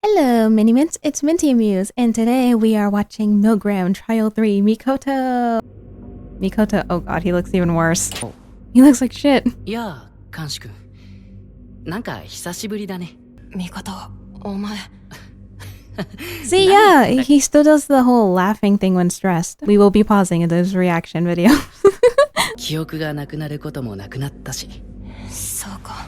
Hello, Mini Mints, it's Minty Muse, and today we are watching Milgram Trial 3 Mikoto. Mikoto, oh god, he looks even worse. He looks like shit. Yeah, Kanshi-kun. なんか久しぶりだね。Mikoto, お前 See, yeah, he still does the whole laughing thing when stressed. We will be pausing in this reaction video. 記憶がなくなることもなくなったし。そうか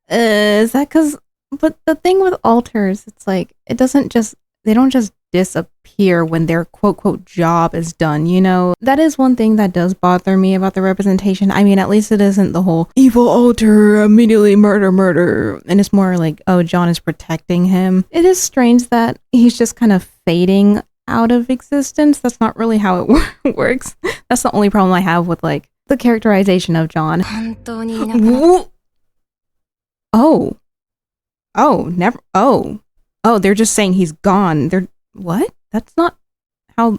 Is that because... But the thing with alters, it's like, it doesn't just... They don't just disappear when their quote-quote job is done, you know? That is one thing that does bother me about the representation. I mean, at least it isn't the whole evil alter, immediately murder. And it's more like, oh, John is protecting him. It is strange that he's just kind of fading out of existence. That's not really how it works. That's the only problem I have with, like, the characterization of John. 本当にいなくなっ Never. Oh, they're just saying he's gone. They're, what? That's not how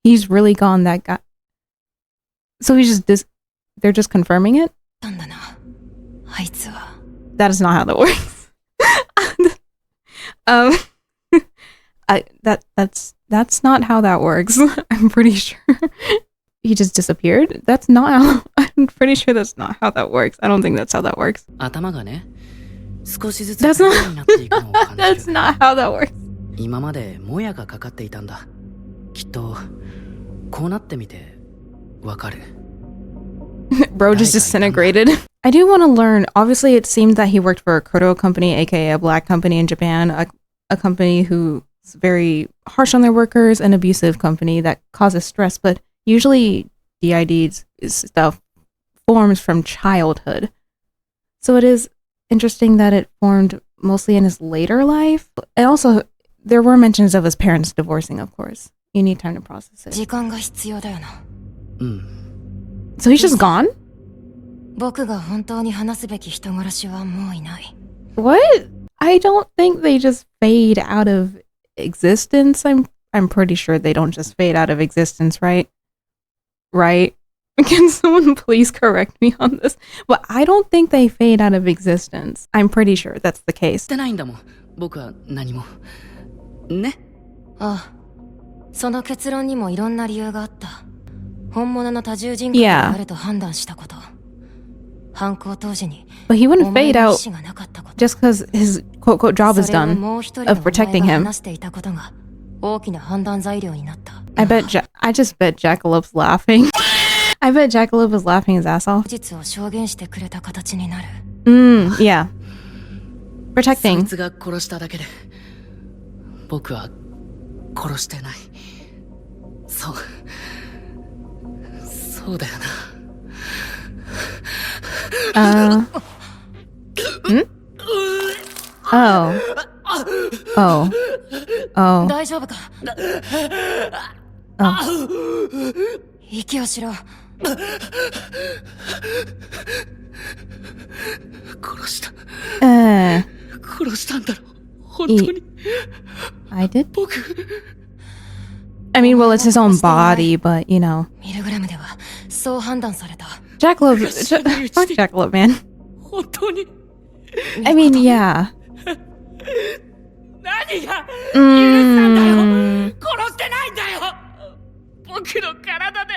he's really gone, that guy. So he's just, they're just confirming it? たんだなあいつは That is not how that works. That's not how that works. I'm pretty sure. He just disappeared? That's not how, I'm pretty sure that's not how that works. I don't think that's how that works. 頭がね、少しずつ That's 不安になっていくのを感じる。 That's not how that works. 今までもやがかかっていたんだ。きっとこうなってみてわかる。 Bro just disintegrated. I do want to learn. Obviously, it seemed that he worked for a Kodo company, aka a black company in Japan, a company who's very harsh on their workers, an abusive company that causes stress. But usually, DID's stuff forms from childhood. So it is interesting that it formed mostly in his later life. And also, there were mentions of his parents divorcing, of course. You need time to process it. 時間が必要だよな So he's just gone? 僕が本当に話すべき人殺しはもういない What? I don't think they just fade out of existence. I'm pretty sure they don't just fade out of existence, right? Right? Can someone please correct me on this? But I don't think they fade out of existence. I'm pretty sure that's the case. してないんだもん。僕は何も。ね。ああその結論にもいろんな理由があった本物の多重人格であると判断したこと犯行当時に But he wouldn't fade out 意思がなかったこと just because his quote-quote job is それを done もう一人の of お前 protecting が him. 話していたことが大きな判断材料になった I just bet Jackalope's laughing. I bet Jackalope was laughing his ass off. 事実を証言してくれた形になる Yeah. そい Protecting. つが殺しただけで僕は殺してない。そうだよな。Oh. 大丈夫か息をしろ殺した。 Uh, 殺したんだろ。本当に。 I did? 僕。I mean, well, it's his own body, but, you know. ミルグラムではそう判断された Jackalope, fuck Jackalope, man. 本当に。 I mean, yeah. 何が許したんだよ。殺してないんだよ。僕の体で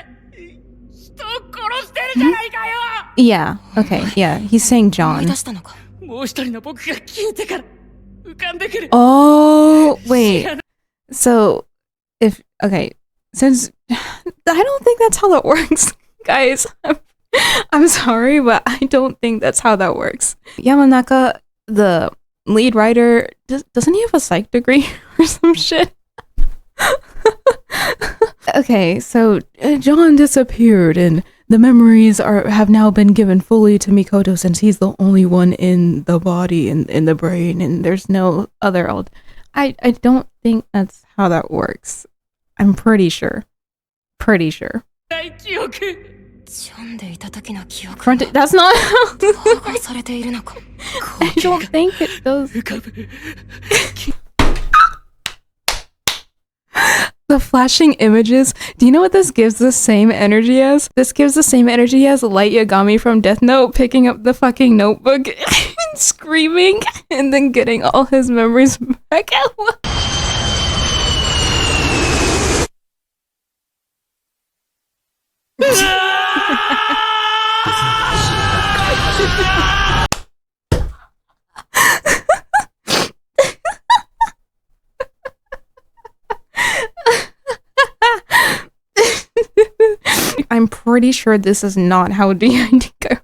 人を殺してるじゃないかよ。 Yeah, okay, yeah. He's saying 思い John. 出したのかもう一人の僕が消えてから浮かんでくる。 Oh, wait. So, okay, since I don't think that's how that works, guys. I'm sorry, but I don't think that's how that works. Yamanaka, the lead writer, doesn't he have a psych degree or some shit? Okay, so John disappeared and the memories have now been given fully to Mikoto since he's the only one in the body and in the brain and there's no other I don't think that's how that works. I'm pretty sure. Pretty sure. 大記憶。ジョンでいた時の記憶 That's not how 包含されているのか I don't think it does. 浮かぶ。 The the flashing images. Do you know what this gives the same energy as? This gives the same energy as Light Yagami from Death Note picking up the fucking notebook and screaming and then getting all his memories back out. I'm pretty sure this is not how DID goes.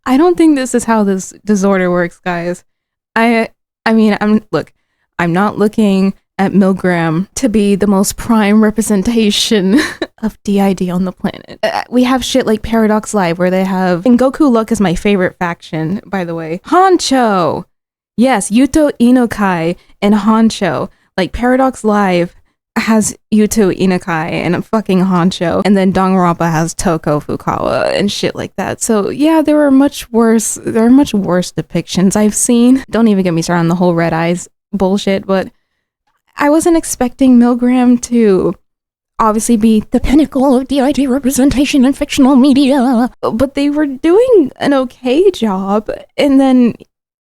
I don't think this is how this disorder works, guys. I'm not looking at Milgram to be the most prime representation of DID on the planet. We have shit like Paradox Live where they have, and Goku Luck is my favorite faction, by the way. Honcho! Yes, Yuto Inokai and Honcho. Like Paradox Live has Yuto Inokai and fucking Honcho, and then Danganronpa has Toko Fukawa and shit like that. So yeah, there are much worse depictions I've seen. Don't even get me started on the whole red eyes bullshit, but I wasn't expecting Milgram to obviously be the pinnacle of DID representation in fictional media, but they were doing an okay job, and then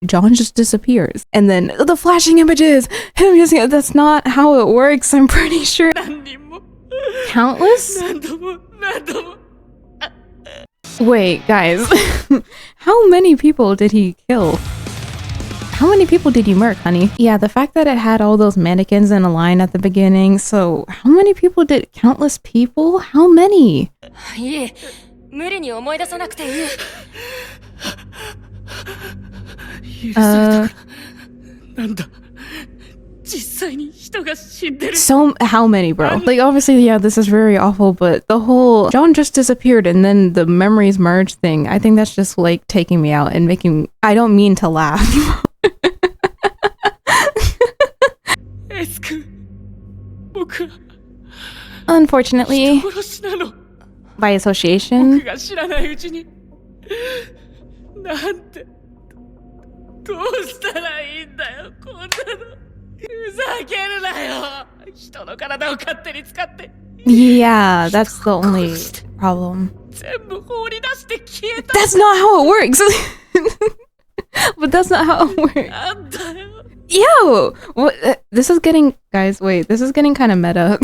John just disappears. And then the flashing images, him using it, that's not how it works, I'm pretty sure. Countless? Wait, guys. How many people did he kill? How many people did you murk, honey? Yeah, the fact that it had all those mannequins in a line at the beginning, so how many people did, countless people? How many? So how many, bro? Like obviously, yeah, this is very awful, but the whole John just disappeared and then the memories merge thing, I think that's just like taking me out and making, I don't mean to laugh. Unfortunately, by association. Yeah, that's the only problem. That's not how it works. But that's not how it works. Yo! What, this is getting... Guys, wait. This is getting kind of meta.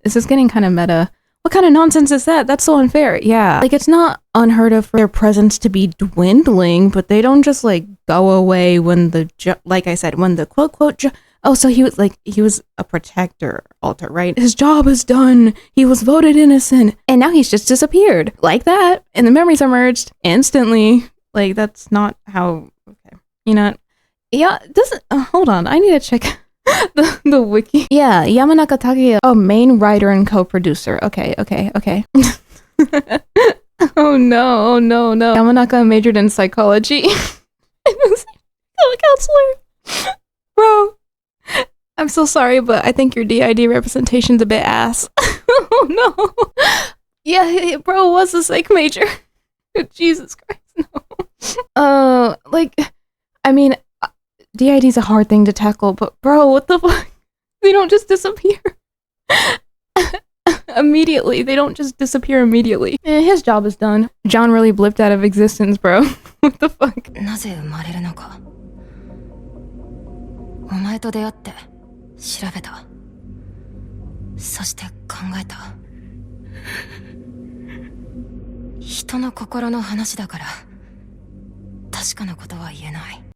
This is getting kind of meta. What kind of nonsense is that? That's so unfair. Yeah. Like, it's not unheard of for their presence to be dwindling, but they don't just, like, go away when the... Like I said, when the quote-quote... Oh, so he was a protector alter, right? His job is done. He was voted innocent. And now he's just disappeared. Like that. And the memories are merged instantly. Like, that's not how... Okay. You know... Yeah, doesn't... hold on. I need to check the wiki. Yeah, Yamanaka Takeya. Oh, main writer and co-producer. Okay. Oh no. Yamanaka majored in psychology. I was a counselor. Bro. I'm so sorry, but I think your DID representation's a bit ass. Oh no. Yeah, bro was a psych major. Jesus Christ, no. I mean, DID's a hard thing to tackle, but bro, what the fuck? They don't just disappear. Immediately. They don't just disappear immediately. His job is done. John really blipped out of existence, bro. What the fuck?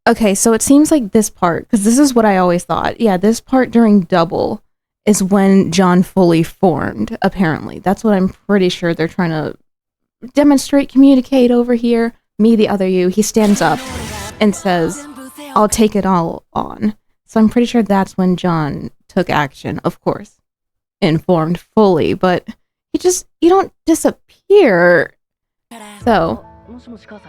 Okay, so it seems like this part, because this is what I always thought. Yeah, this part during Double is when John fully formed, apparently. That's what I'm pretty sure they're trying to demonstrate, communicate over here. Me, the other you, he stands up and says, I'll take it all on. So I'm pretty sure that's when John took action, of course, and formed fully, but you don't disappear. So...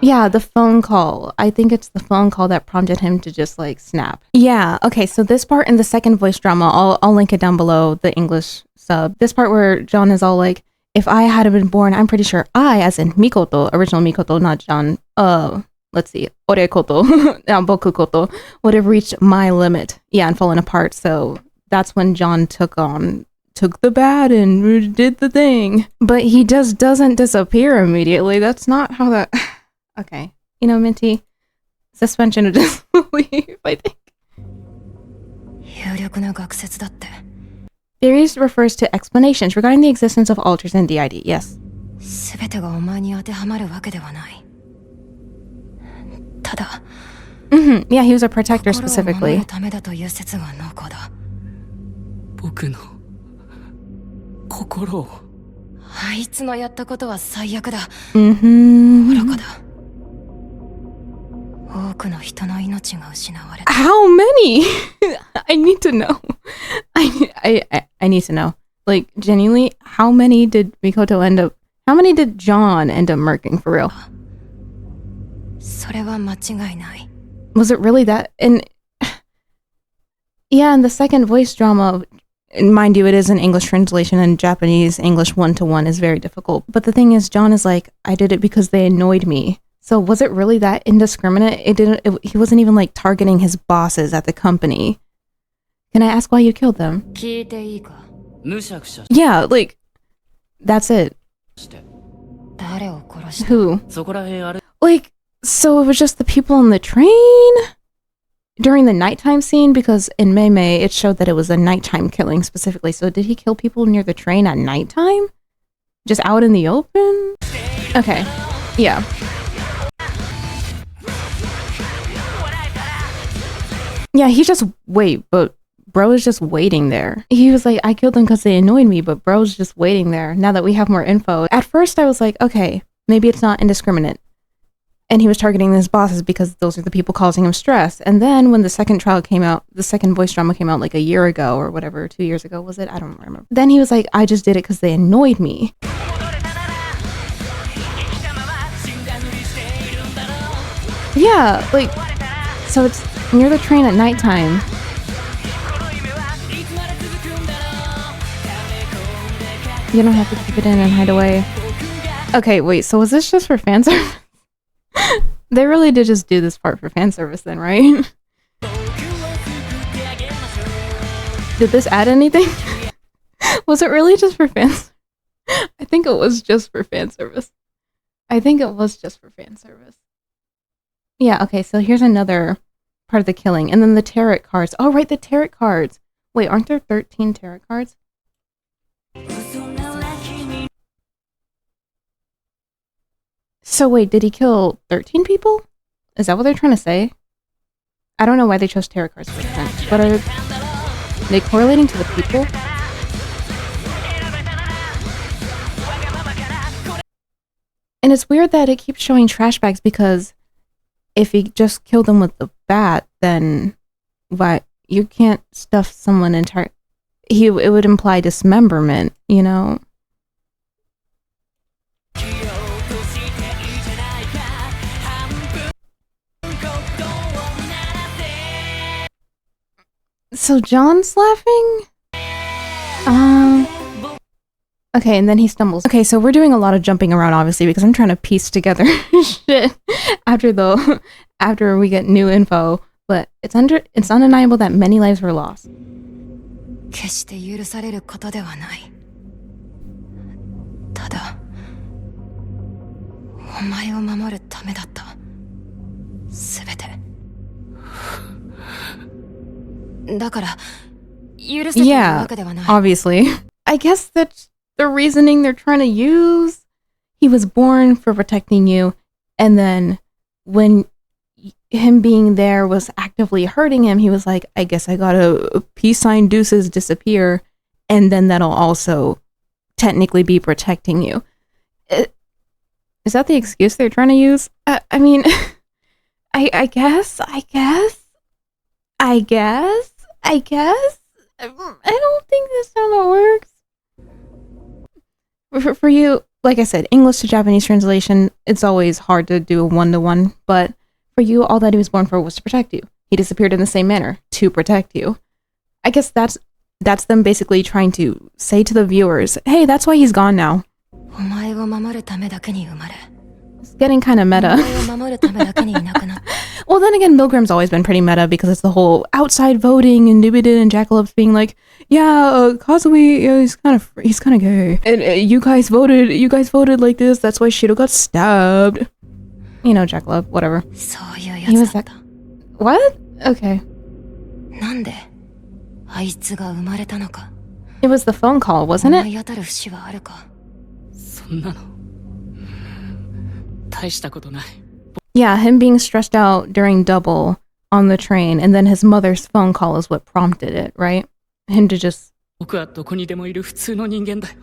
yeah, the phone call. I think it's the phone call that prompted him to just like snap. Yeah, okay, so this part in the second voice drama, I'll link it down below, the English sub. This part where John is all like, if I had been born, I'm pretty sure I, as in Mikoto, original Mikoto, not John, let's see, Ore Koto, Boku Koto, would have reached my limit. Yeah, and fallen apart, so that's when John took on took the bat and did the thing. But he just doesn't disappear immediately. That's not how that... Okay. You know, Minty, suspension of disbelief, I think. Theories refers to explanations regarding the existence of alters in DID. Yes. Yeah, he was a protector specifically. How many? I need to know. I need to know. Like, genuinely, how many did Mikoto end up... How many did John end up murking for real? Was it really that? And yeah, in the second voice drama, mind you, it is an English translation, and Japanese English 1-to-1 is very difficult. But the thing is, John is like, I did it because they annoyed me. So was it really that indiscriminate? He wasn't even like targeting his bosses at the company. Can I ask why you killed them? Yeah, like, that's it. Who? Like, so it was just the people on the train? During the nighttime scene? Because in Mei it showed that it was a nighttime killing specifically. So did he kill people near the train at nighttime? Just out in the open? Okay, yeah. Yeah, he just, but bro is just waiting there. He was like, I killed them because they annoyed me, but bro's just waiting there now that we have more info. At first I was like, okay, maybe it's not indiscriminate. And he was targeting his bosses because those are the people causing him stress. And then when the second trial came out, the second voice drama came out like a year ago or whatever, 2 years ago, was it? I don't remember. Then he was like, I just did it because they annoyed me. Yeah, like, so it's near the train at nighttime. You don't have to keep it in and hide away. Okay, wait, so was this just for fan service? They really did just do this part for fan service then, right? Did this add anything? Was it really just for fans? I think it was just for fan service. Yeah, okay, so here's another part of the killing. And then the tarot cards. Oh, right, the tarot cards. Wait, aren't there 13 tarot cards? So wait, did he kill 13 people? Is that what they're trying to say? I don't know why they chose tarot cards for this, but are they correlating to the people? And it's weird that it keeps showing trash bags because if he just killed them with the bat, then why you can't stuff someone entire. It would imply dismemberment, you know. So John's laughing? Okay, and then he stumbles. Okay, so we're doing a lot of jumping around, obviously, because I'm trying to piece together shit after we get new info. But it's undeniable that many lives were lost. Yeah, obviously. I guess that's the reasoning they're trying to use. He was born for protecting you, and then when him being there was actively hurting him, he was like, I guess I gotta peace sign deuces disappear, and then that'll also technically be protecting you. Is that the excuse they're trying to use? I mean, I guess. I don't think that's how that works. For you, like I said, English to Japanese translation, it's always hard to do a 1-to-1, but for you, all that he was born for was to protect you. He disappeared in the same manner to protect you. I guess that's them basically trying to say to the viewers, hey, that's why he's gone now. It's getting kind of meta. お前を守るためだけにいなくなった。 Well, then again, Milgram's always been pretty meta because it's the whole outside voting and Nibiden and Jackalopes being like, yeah, Kazumi, yeah, he's kind of gay. And you guys voted like this. That's why Shido got stabbed. You know, Jackalope, whatever. そういう He や was つだ that. った。 What? Okay. なんであいつが生まれたのか。 It was the phone call, wasn't 思 it? い当たる節はあるか。そんなの大したことない。 Yeah, him being stressed out during double on the train, and then his mother's phone call is what prompted it, right? Him to just... 僕はどこにでもいる普通の人間だよ。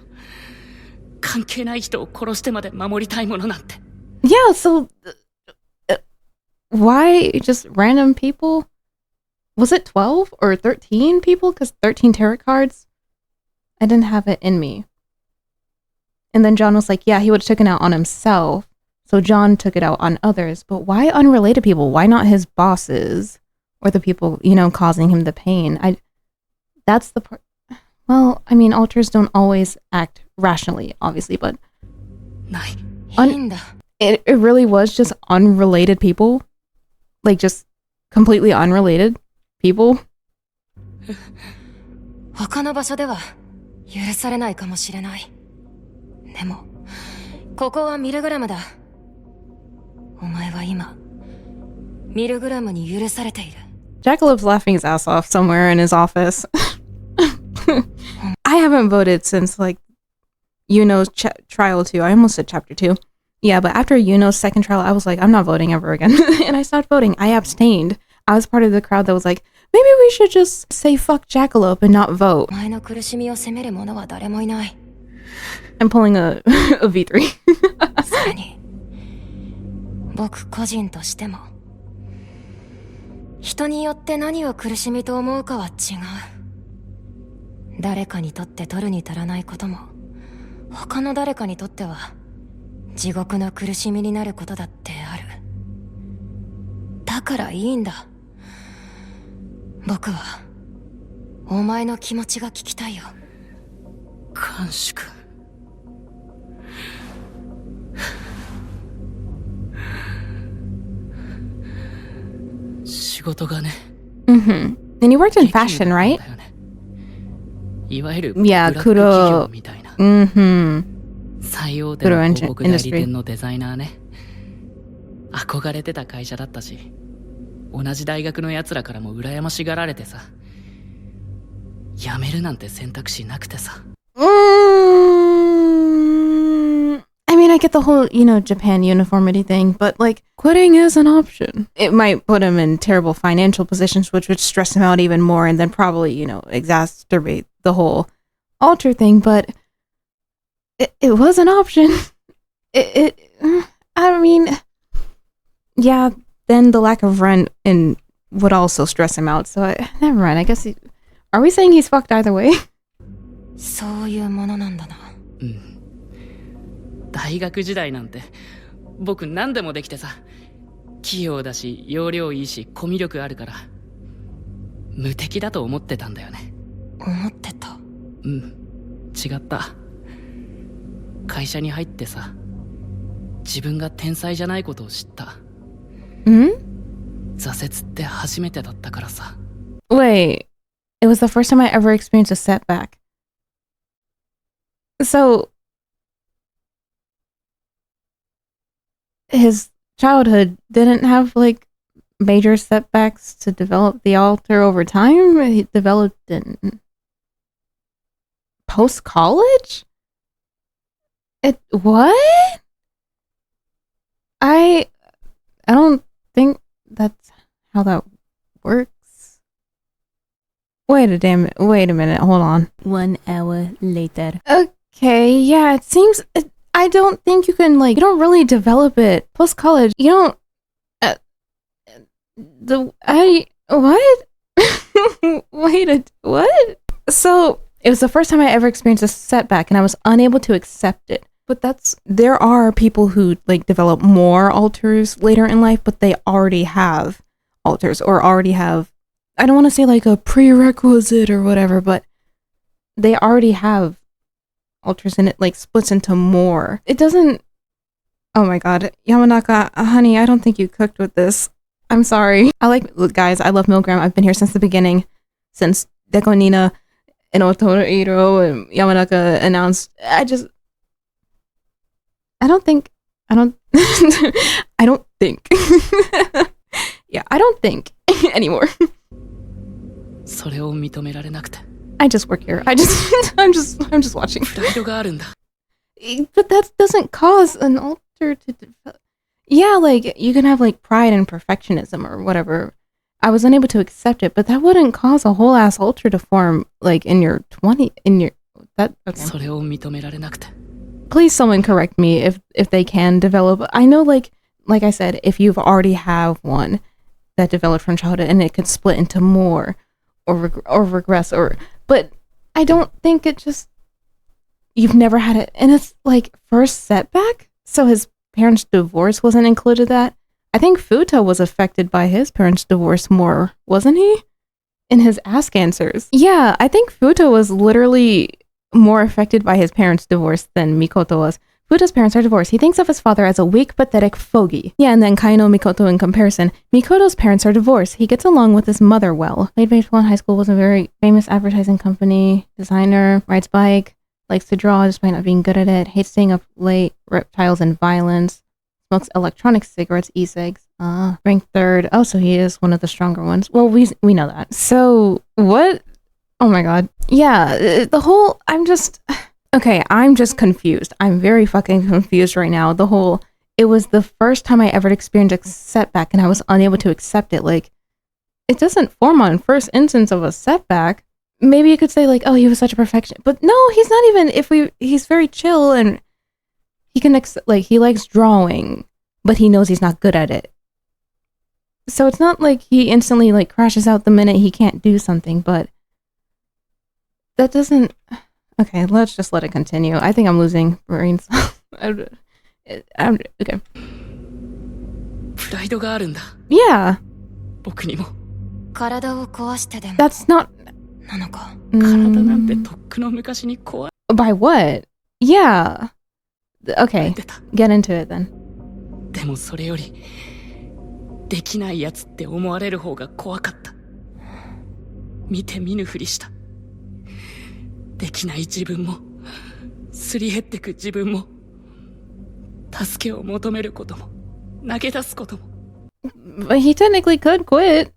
関係ない人を殺してまで守りたいものなんて。 Yeah, so... why just random people? Was it 12 or 13 people? Because 13 tarot cards? I didn't have it in me. And then John was like, yeah, he would have taken it out on himself. So John took it out on others. But why unrelated people? Why not his bosses? Or the people, you know, causing him the pain? That's the part. Well, I mean, alters don't always act rationally, obviously, but... ない。いいんだ。 It really was just unrelated people? Like, just completely unrelated people? 他の場所では許されないかもしれない。でも、ここはミルグラムだ。お前は今、ミルグラムに許されている。 Jackalope's laughing his ass off somewhere in his office. I haven't voted since, like, Yuno's trial 2. I almost said chapter 2. Yeah, but after Yuno's second trial, I was like, I'm not voting ever again. And I stopped voting. I abstained. I was part of the crowd that was like, maybe we should just say fuck Jackalope and not vote. お前の苦しみを責める者は誰もいない。 I'm pulling a V3. それに、僕個人としても、人によって何を苦しみと思うかは違う。誰かにとって取るに足らないことも、他の誰かにとっては地獄の苦しみになることだってある。だからいいんだ。僕はお前の気持ちが聞きたいよ。監視君。仕事がね。Mm-hmm. And you worked in fashion, right? いわゆる Yeah, ブラック企業みたいな。Mm-hmm. 最大手の広告代理店のデザイナーね。憧れてた会社だったし、同じ大学の奴らからも羨ましがられてさ、辞めるなんて選択肢なくてさ。I mean, I get the whole, you know, Japan uniformity thing, but like, quitting is an option. It might put him in terrible financial positions, which would stress him out even more, and then probably, you know, exacerbate the whole alter thing, but it was an option. I mean, yeah, then the lack of rent and would also stress him out, so never mind, I guess are we saying he's fucked either way? そういうものなんだな。うん。大学時代なんて僕何でもできてさ、器用だし容量いいしコミュ力あるから無敵だと思ってたんだよね。思ってた。うん、違った。会社に入ってさ、自分が天才じゃないことを知った。挫折って初めてだったからさ。 Wait, it was the first time I ever experienced a setback. So his childhood didn't have like major setbacks to develop the alter over time. He developed in post college. What? I don't think that's how that works. Wait a minute, hold on. 1 hour later. Okay, yeah, it seems I don't think you can, like, you don't really develop it post college. You don't. What? What? So it was the first time I ever experienced a setback, and I was unable to accept it. But there are people who like develop more alters later in life, but they already have alters or already have. I don't want to say like a prerequisite or whatever, but they already have alters and it like splits into more. It doesn't Oh my god. Yamanaka, honey, I don't think you cooked with this. I'm sorry. Look, guys, I love Milgram. I've been here since the beginning. Since Deko Nina and Otohiro and Yamanaka announced. I don't think. I don't think. Yeah, I don't think anymore. I just work here. I'm just watching. But that doesn't cause an alter to develop. Yeah, like, you can have, like, pride and perfectionism or whatever. I was unable to accept it, but that wouldn't cause a whole ass alter to form, like, in your 20, that, okay. Please someone correct me if they can develop. I know, like I said, if you've already have one that developed from childhood and it could split into more or regress but I don't think it just, you've never had it, and it's like first setback. So his parents' divorce wasn't included that. I think Futa was affected by his parents' divorce more, wasn't he? In his Ask Answers. Yeah, I think Futa was literally more affected by his parents' divorce than Mikoto was. Futa's parents are divorced. He thinks of his father as a weak, pathetic fogey. Yeah, and then Kaino Mikoto in comparison. Mikoto's parents are divorced. He gets along with his mother well. Played baseball in high school, was a very famous advertising company designer, rides bike, likes to draw despite not being good at it, hates staying up late, reptiles and violence, smokes electronic cigarettes, e-cigs, ranked third. Oh, so he is one of the stronger ones. Well, we know that. So, what? Oh my god. Yeah, I'm just confused. I'm very fucking confused right now. It was the first time I ever experienced a setback and I was unable to accept it. Like, it doesn't form on first instance of a setback. Maybe you could say, like, oh, he was such a perfectionist. But no, he's not even, he's very chill and he can, he likes drawing, but he knows he's not good at it. So it's not like he instantly, like, crashes out the minute he can't do something, but that doesn't, okay, let's just let it continue. I think I'm losing brains. Okay. Yeah. That's not... By what? Yeah. Okay, get into it then. でもそれよりできないやつって思われる方が怖かった。見て見ぬふりした。できない自分もすり減ってく自分も助けを求めることも投げ出すことも。But he technically could quit.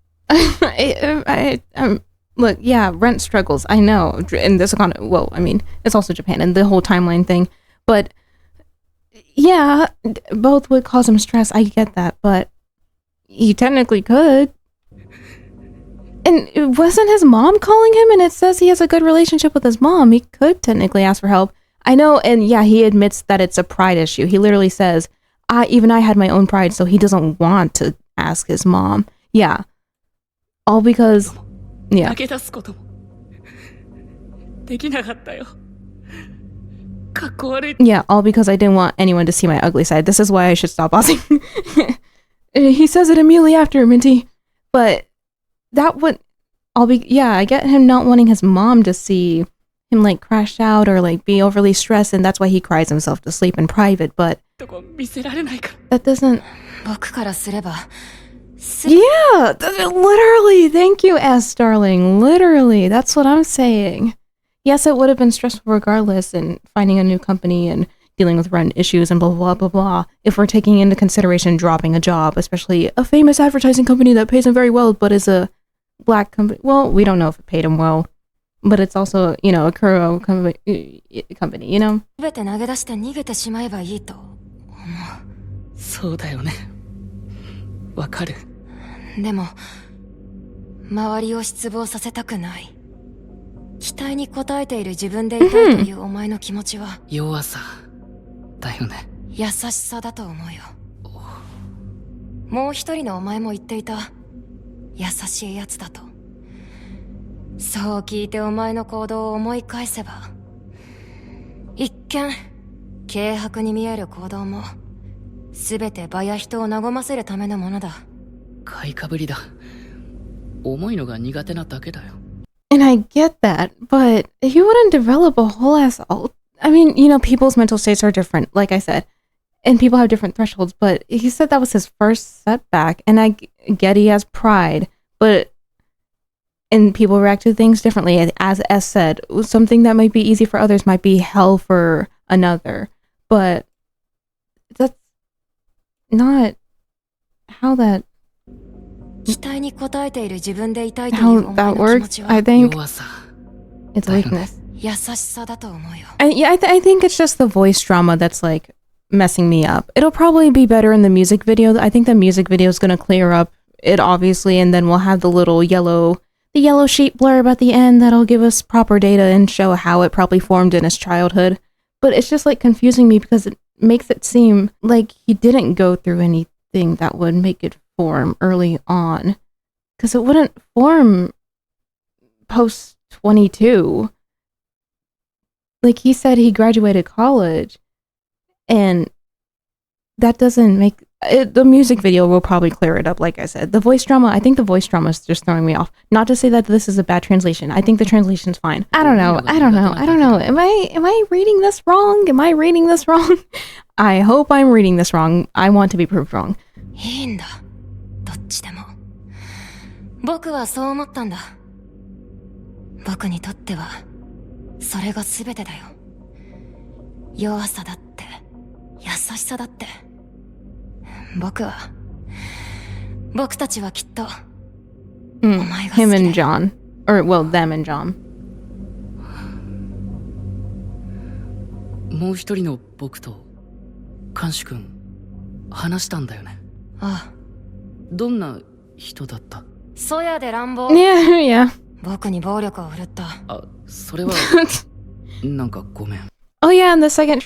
Look, yeah, rent struggles. I know. In this economy, well, I mean, it's also Japan and the whole timeline thing. But yeah, both would cause him stress. I get that, but he technically could. And wasn't his mom calling him? And it says he has a good relationship with his mom. He could technically ask for help. I know, and yeah, he admits that it's a pride issue. He literally says, even I had my own pride, so he doesn't want to ask his mom. Yeah. All because... Yeah. Yeah, all because I didn't want anyone to see my ugly side. This is why I should stop bossing. He says it immediately after, Minty. But that would all be... Yeah, I get him not wanting his mom to see him, like, crash out or, like, be overly stressed, and that's why he cries himself to sleep in private, but... That doesn't... Yeah, literally. Thank you, S. Darling. Literally, that's what I'm saying. Yes, it would have been stressful regardless, and finding a new company and dealing with rent issues and blah, blah, blah, blah, if we're taking into consideration dropping a job, especially a famous advertising company that pays him very well, but is a black company. Well, we don't know if it paid him well, but it's also, you know, a Kuro company, you know? そうだよね。わかる。でも、周りを失望させたくない。期待に応えている自分でいたいというお前の気持ちは、弱さだよね。優しさだと思うよ。もう一人のお前も言っていた。優しいやつだと。そう聞いてお前の行動を思い返せば、一見軽薄に見える行動も、すべて場や人を和ませるためのものだ。買いかぶりだ。重いのが苦手なだけだよ。And I get that, but if you wouldn't develop a whole ass I mean, you know, people's mental states are different, like I said. and people have different thresholds, but he said that was his first setback, and I get he has pride, but and people react to things differently. As S said, something that might be easy for others might be hell for another, but that's not how that works. I think it's weakness. I think it's just the voice drama that's like messing me up. It'll probably be better in the music video. I think the music video is going to clear up it, obviously, and then we'll have the little yellow sheet blurb at the end that'll give us proper data and show how it probably formed in his childhood. But it's just like confusing me because it makes it seem like he didn't go through anything that would make it form early on, because it wouldn't form post 22. Like, he said he graduated college, and that doesn't make it. The music video will probably clear it up. Like I said, the voice drama, I think the voice drama is just throwing me off. Not to say that this is a bad translation. I think the translation's fine. I don't know. Am I reading this wrong? I hope I'm reading this wrong. I want to be proved wrong. いいんだ。どっちでも。僕はそう思ったんだ。僕にとってはそれが全てだよ。弱さだって、優しさだって。僕たちはきっと、お前が好きだよ。Him and John. Or, well, them and John. もう一人の僕とカンシ君話したんだよね。ああ。どんな人だった？そやで乱暴。Yeah. 僕に暴力を振るった。あ、それはなんかごめん。Oh yeah, in the second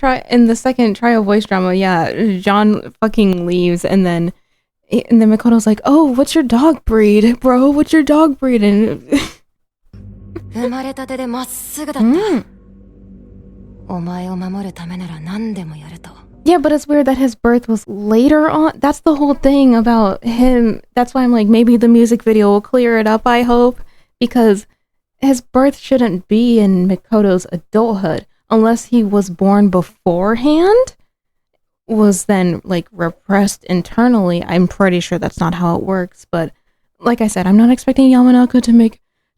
trial voice drama, yeah, John fucking leaves, and then Mikoto's like, "Oh, what's your dog breed, bro? What's your dog breed?" And 生まれたてでまっすぐだった。お前を守るためなら何でもやると。Yeah, but it's weird that his birth was later on. That's the whole thing about him. That's why I'm like, maybe the music video will clear it up, I hope, because his birth shouldn't be in Mikoto's adulthood unless he was born beforehand, was then like repressed internally. I'm pretty sure that's not how it works, but like I said, I'm not expecting Yamanaka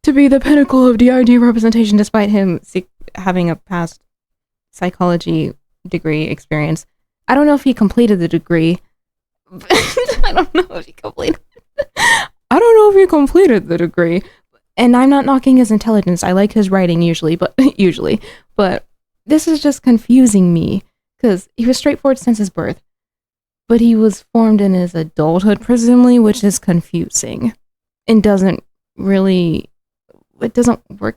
to be the pinnacle of DID representation despite him having a past psychology degree experience. I don't know if he completed the degree. I don't know if he completed the degree. And I'm not knocking his intelligence. I like his writing usually, but this is just confusing me because he was straightforward since his birth, but he was formed in his adulthood, presumably, which is confusing and doesn't work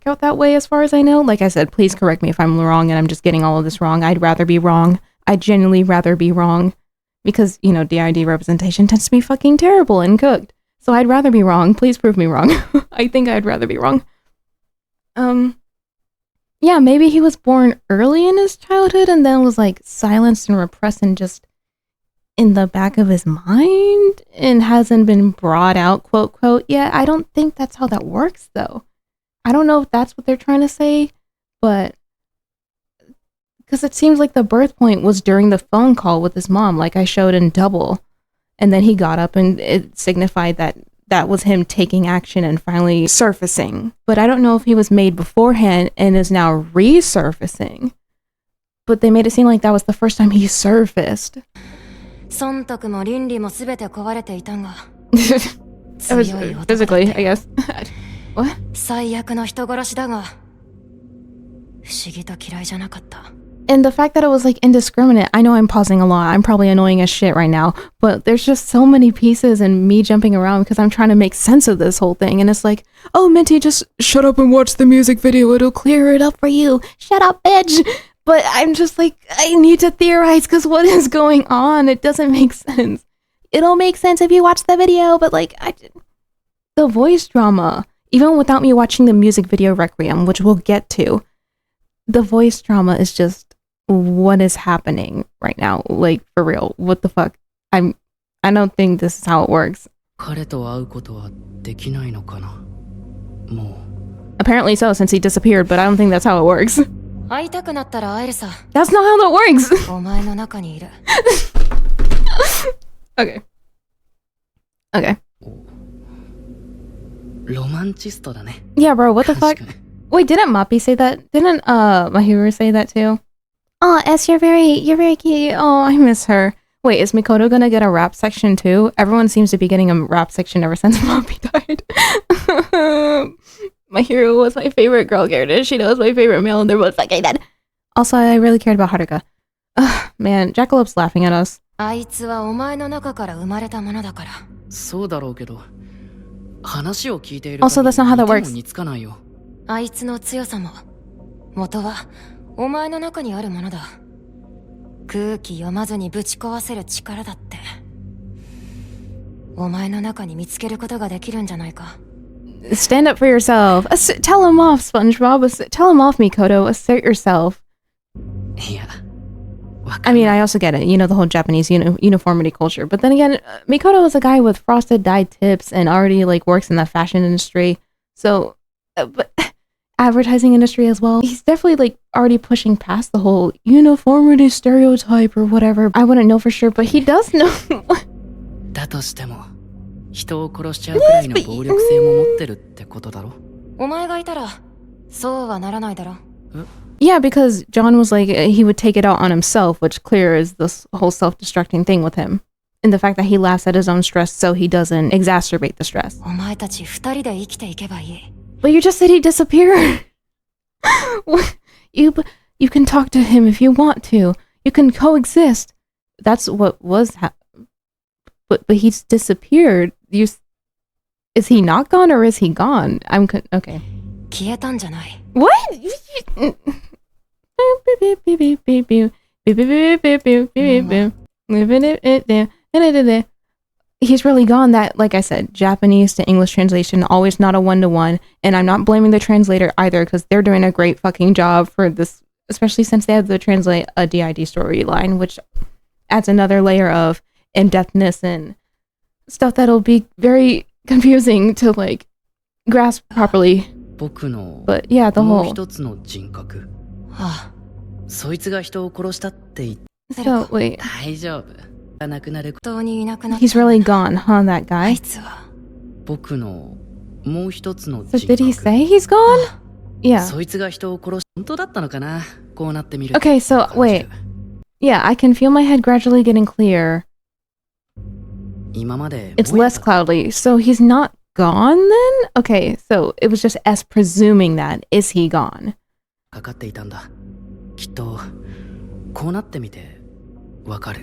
out that way as far as I know. Like I said, please correct me if I'm wrong and I'm just getting all of this wrong. I'd rather be wrong. I'd genuinely rather be wrong because, you know, DID representation tends to be fucking terrible and cooked. So I'd rather be wrong. Please prove me wrong. I think I'd rather be wrong. Yeah, maybe he was born early in his childhood and then was like silenced and repressed and just in the back of his mind and hasn't been brought out, quote, quote. Yeah, I don't think that's how that works, though. I don't know if that's what they're trying to say, but because it seems like the birth point was during the phone call with his mom, like I showed in Double. And then he got up and it signified that that was him taking action and finally surfacing. But I don't know if he was made beforehand and is now resurfacing. But they made it seem like that was the first time he surfaced. It was physically, I guess. What? 最悪の人殺しだが、不思議と嫌いじゃなかった。 And the fact that it was like indiscriminate, I know I'm pausing a lot. I'm probably annoying as shit right now, but there's just so many pieces and me jumping around because I'm trying to make sense of this whole thing. And it's like, oh, Minty, just shut up and watch the music video. It'll clear it up for you. Shut up, bitch. But I'm just like, I need to theorize because what is going on? It doesn't make sense. It'll make sense if you watch the video, but like, the voice drama, even without me watching the music video Requiem, which we'll get to, the voice drama is just what is happening right now. Like, for real, what the fuck? I don't think this is how it works. Apparently so, since he disappeared, but I don't think that's how it works. That's not how that works. Okay. Okay. ロマンチストだね。 Yeah, bro, what the fuck? 監視君。 Wait, didn't Mappy say that? Didn't Mahiro say that too? Oh, S, you're very cute. Oh, I miss her. Wait, is Mikoto gonna get a rap section too? Everyone seems to be getting a rap section ever since Mappy died. Mahiro was my favorite girl character. Shino was my favorite male, and they're both fucking dead. Also, I really cared about Haruka. Ugh, man, Jackalop's laughing at us. あいつはお前の中から生まれたものだから。そうだろうけど、話を聞いている Also, that's not how that works. 似つかないよ。あいつの強さも元はお前の中にあるものだ。空気読まずにぶち壊せる力だってお前の中に見つけることができるんじゃないか。 Stand up for yourself. Tell him off, SpongeBob. Tell him off, Mikoto. Assert yourself. いや、わ I かん mean, ない。 I also get it. You know, the whole Japanese uniformity culture. But then again, Mikoto is a guy with frosted dyed tips and already like works in the fashion industry. So, but advertising industry as well. He's definitely like already pushing past the whole uniformity stereotype or whatever. I wouldn't know for sure, but he does know. だとしても、人を殺しちゃうくらいの暴力性も持ってるってことだろ。お前がいたらそうはならないだろ。 Yeah, because John was like, he would take it out on himself, which clear is this whole self-destructing thing with him. And the fact that he laughs at his own stress so he doesn't exacerbate the stress. お前たち二人で生きていけばいい。 But you just said he disappeared. you can talk to him if you want to. You can coexist. That's what was but he's disappeared. Is he not gone or is he gone? Okay. 消えたんじゃない。 What? He's really gone. That, like I said, Japanese to English translation, always not a one-to-one. And I'm not blaming the translator either because they're doing a great fucking job for this, especially since they have to translate a DID storyline, which adds another layer of in-depthness and stuff that'll be very confusing to like grasp properly. 僕の But yeah, the もう whole 一つの人格。はそいつが人を殺したって言って so wait, 大丈夫。がなくなる。本当にいなくなった。 he's really gone, huh? That あ guy. いつは。僕のもう一つの So 人 did he 格。 say he's gone? Yeah. そいつが人を殺し、本当だったのかな。こうなってみる。 Okay, so wait. Yeah, I can feel my head gradually getting clear. 今まで It's less cloudly. So he's not gone then? Okay, so it was just S presuming that. Is he gone? かかっていたんだ。きっとこうなってみてわかる。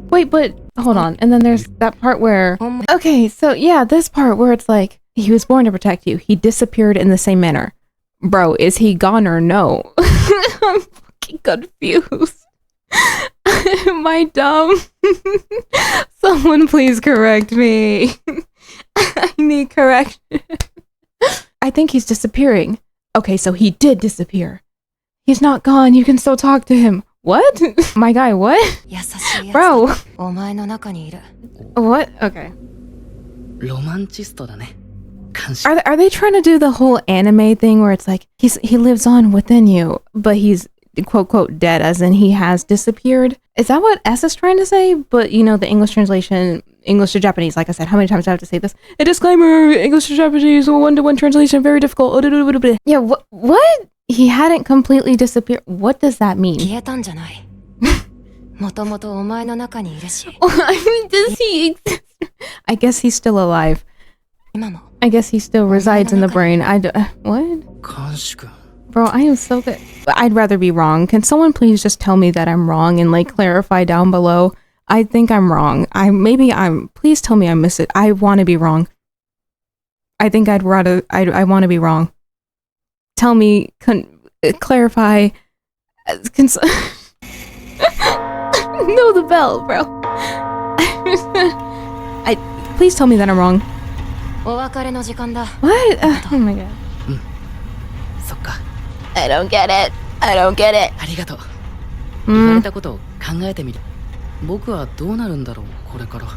Wait, but hold on. And then there's that part where okay, so yeah, this part where it's like he was born to protect you. He disappeared in the same manner. Bro, is he gone or no? I'm fucking confused. Am I dumb? Someone please correct me. I need correction. I think he's disappearing. Okay, so he did disappear. He's not gone. You can still talk to him. What? My guy, what? 優しいやつ。 Bro, お前の中にいる。 what? Okay. ロマンチストだね。監視。 Are they trying to do the whole anime thing where it's like he lives on within you, but he's quote quote dead, as in he has disappeared? Is that what S is trying to say? But you know, the English translation, English to Japanese, like I said, how many times do I have to say this? A disclaimer: English to Japanese, one-to-one translation, very difficult. Yeah, what? He hadn't completely disappeared. What does that mean? 消えたんじゃない。もともとお前の中にいるし。 I mean, does he exist? I guess he's still alive. 今も。 I guess he still resides in the brain. What? 監視君。 Bro, I am so good. I'd rather be wrong. Can someone please just tell me that I'm wrong and like clarify down below? I think I'm wrong. Please tell me I miss it. I want to be wrong. I think I want to be wrong. Tell me, clarify. No, the bell, bro. Please tell me that I'm wrong. お別れの時間だ。 What? Oh my god. そっか。 I don't get it. I don't get it. ありがとう。言われたことを考えてみる。僕はどうなるんだろう、これから。わ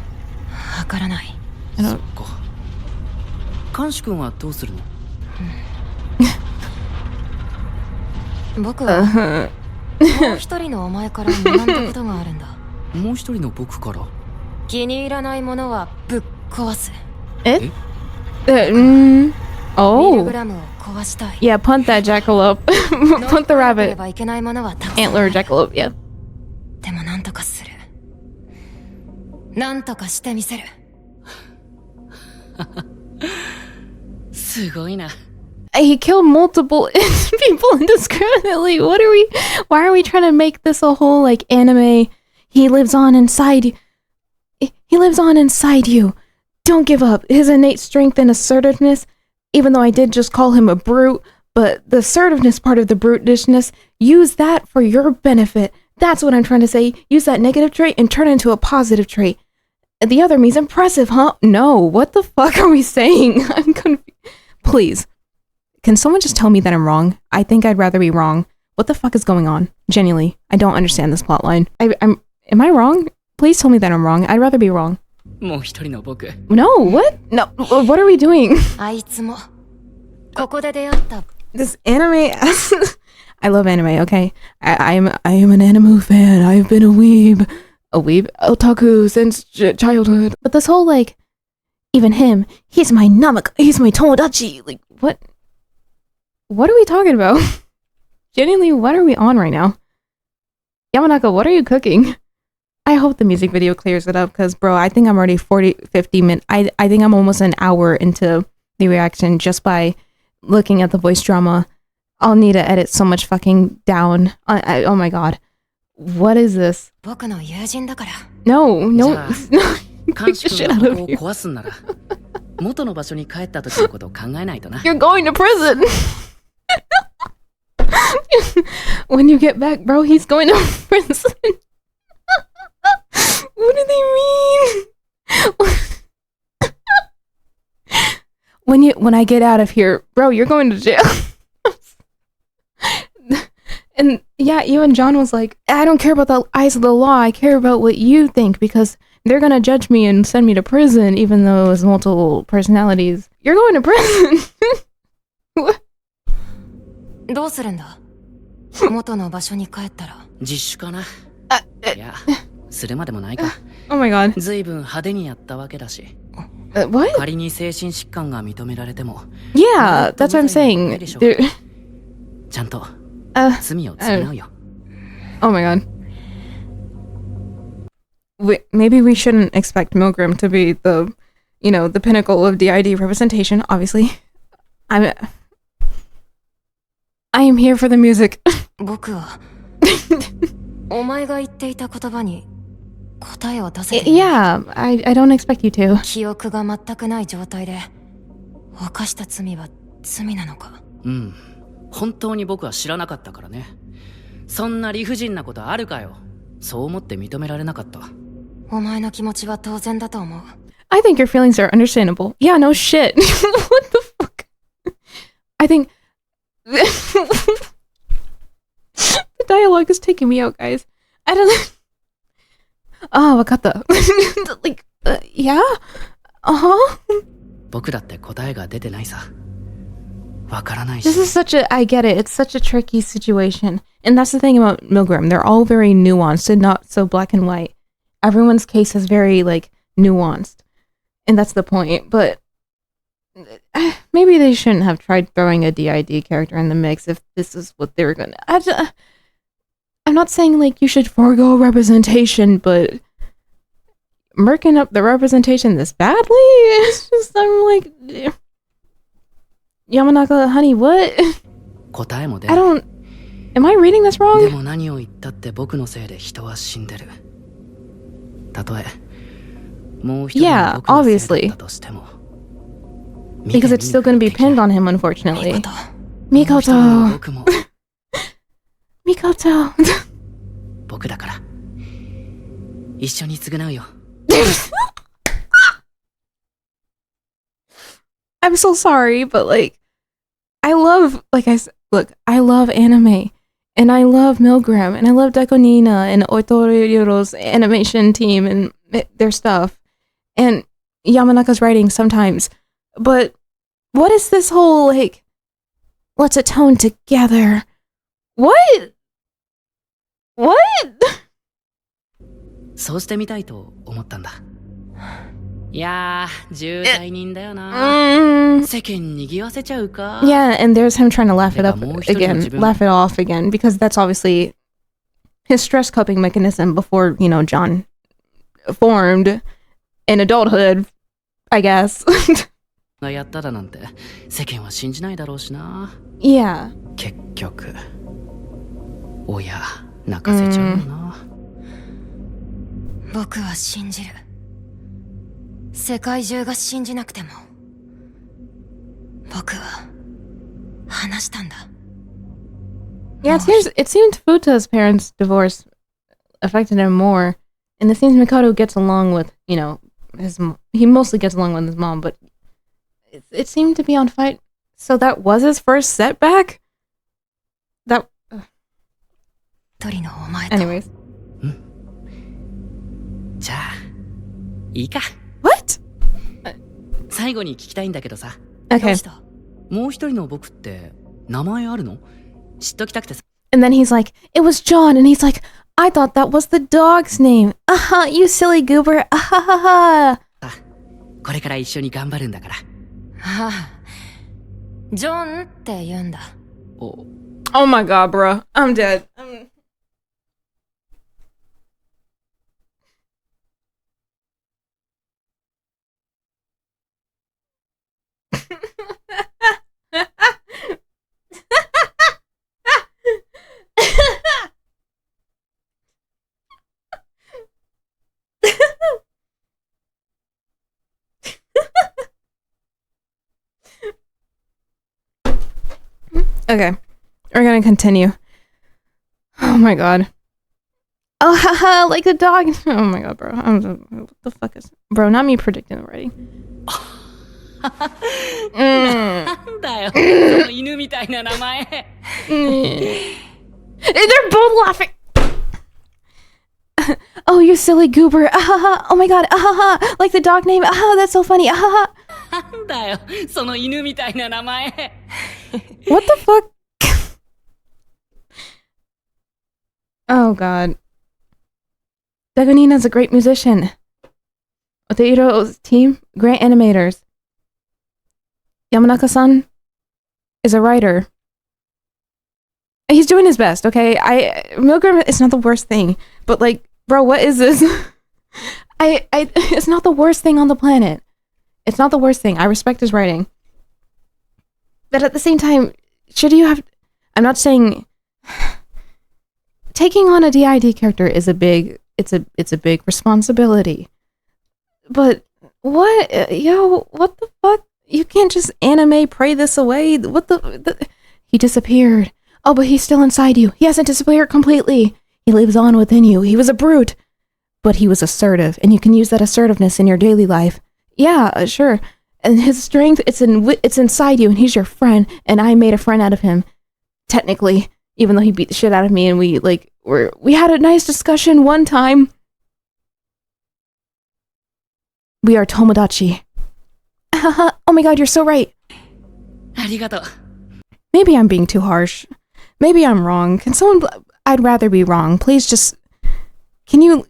からない。そっか。監視君はどうするの？僕はもう一人のお前から学んだことがあるんだ。もう一人の僕から。気に入らないものはぶっ壊す。It? Oh. ミルグ Oh. ラムを壊したい。 Yeah, punt that jackalope. Punt the 乗り越えなけれ rabbit. ばいけないものはたくさんある。 Antler jackalope, yeah. でもなんとかする。なんとかしてみせる。すごいな。 He killed multiple people indiscriminately. Why are we trying to make this a whole like anime? He lives on inside you. Don't give up. His innate strength and assertiveness, even though I did just call him a brute, but the assertiveness part of the brutishness, use that for your benefit. That's what I'm trying to say. Use that negative trait and turn it into a positive trait. The other means impressive, huh? No, what the fuck are we saying? I'm confused. Please. Can someone just tell me that I'm wrong? I think I'd rather be wrong. What the fuck is going on? Genuinely, I don't understand this plotline. Am I wrong? Please tell me that I'm wrong. I'd rather be wrong. もう一人の僕。 No, what? No, what are we doing? あいつもここで出会った。 This anime... I love anime, okay? I am an anime fan. I've been a weeb. A weeb? Otaku since childhood. But this whole, like... Even him, he's my namaka, he's my tomodachi. Like, what? What are we talking about? Genuinely, what are we on right now? Yamanaka, what are you cooking? I hope the music video clears it up, because, bro, I think I'm already 50 minutes. I think I'm almost an hour into the reaction just by looking at the voice drama. I'll need to edit so much fucking down. Oh my god. What is this? 僕の友人だから。 No, no. じゃあ Get the shit out of を here. 壊すんなら、元の場所に帰った時のことを考えないとな。 You're going to prison! When you get back, bro, he's going to prison. What do they mean? When I get out of here, bro, you're going to jail. And yeah, even John was like, I don't care about the eyes of the law. I care about what you think, because they're gonna judge me and send me to prison, even though it was multiple personalities. You're going to prison. どうするんだ。元の場所に帰ったら。自首かな。いや、するまでもないか。 Oh my god. ずいぶん派手にやったわけだし。 What? 仮に精神疾患が認められても。 Yeah, that's what I'm saying. There- ちゃんと 罪を償うよ。 Oh my god. Maybe we shouldn't expect Milgram to be the, the pinnacle of DID representation, obviously. I am here for the music. 僕はお前が言っていた言葉に答えを出せていない。 Yeah, I don't expect you to. 記憶が全くない状態で犯した罪は罪なのか。うん。本当に僕は知らなかったからね。そんな理不尽なことあるかよ。そう思って認められなかった。お前の気持ちは当然だと思う。 I think your feelings are understandable. Yeah, no shit. What the fuck? I think... The dialogue is taking me out, guys. I don't... Oh, wakata. Like, yeah? Uh-huh. 僕だって答えが出てないさ。わからないし。 This is such a... I get it. It's such a tricky situation. And that's the thing about Milgram. They're all very nuanced and not so black and white. Everyone's case is very, like, nuanced. And that's the point. But maybe they shouldn't have tried throwing a DID character in the mix if this is what they were gonna... I'm not saying, like, you should forego representation, but murking up the representation this badly? It's just, I'm like... Yamanaka, honey, what? 答えも出 I ない。 don't... Am I reading this で wrong? も何を言ったって僕のせいで人は死んでる。たとえもう一人の僕のせいだったとしても。Because it's still going to be pinned on him, unfortunately. もう一人の Mikoto! 僕も Mikoto! 僕だから。一緒に償うよ。I'm so sorry, but like, I love, like I said, look, I love anime, and I love Milgram, and I love Dekonina and Otoriro's animation team and their stuff, and Yamanaka's writing sometimes, but what is this whole, like, let's atone together? What? What? そうしてみたいと思ったんだ。いやー、重罪人だよな。世間にぎわせちゃうか。Yeah, and there's him trying to laugh it up again, laugh it off again, because that's obviously his stress coping mechanism before, you know, John formed in adulthood, I guess. がやっただなんて世間は信じないだろうしな。Yeah. 結局、親泣かせちゃうよな。僕は信じる。世界中が信じなくても、僕は話したんだ。Yeah, it seemed Futa's parents' divorce affected him more, and it seems Mikoto gets along with, you know, he mostly gets along with his mom, but it seemed to be on fight. So that was his first setback? That... Anyways. じゃあ、いいか。What? 最後に聞きたいんだけどさ。Okay. もう一人の僕って名前あるの？知っときたくてさ。And then he's like, it was John, and he's like, I thought that was the dog's name. You silly goober. これから一緒に頑張るんだから。ああ、ジョンって言うんだ。Oh my god, bro. I'm dead. Okay, we're gonna continue. Oh my god. Oh, haha, like a dog. Oh my god, bro. What the fuck is... Bro, not me predicting already. なんだよ、その犬みたいな名前。They're both laughing. Oh, you silly goober. Oh my god. Like the dog name. That's so funny. なんだよ、その犬みたいな名前。What the fuck? Oh god. Dagunina's a great musician. Oteiro's team, great animators. Yamanaka-san is a writer. He's doing his best, okay? Milgram is not the worst thing, but like, bro, what is this? It's not the worst thing on the planet. It's not the worst thing. I respect his writing. But at the same time, should you have... I'm not saying... Taking on a DID character is a big... It's a big responsibility. But what? Yo, what the fuck? You can't just anime pray this away. What the... He disappeared. Oh, but he's still inside you. He hasn't disappeared completely. He lives on within you. He was a brute. But he was assertive, and you can use that assertiveness in your daily life. Yeah, sure. And his strength, it's inside you, and he's your friend, and I made a friend out of him. Technically, even though he beat the shit out of me, and we had a nice discussion one time. We are Tomodachi. Oh my god, you're so right. ありがとう。 Maybe I'm being too harsh. Maybe I'm wrong. Can someone... I'd rather be wrong. Please just... Can you...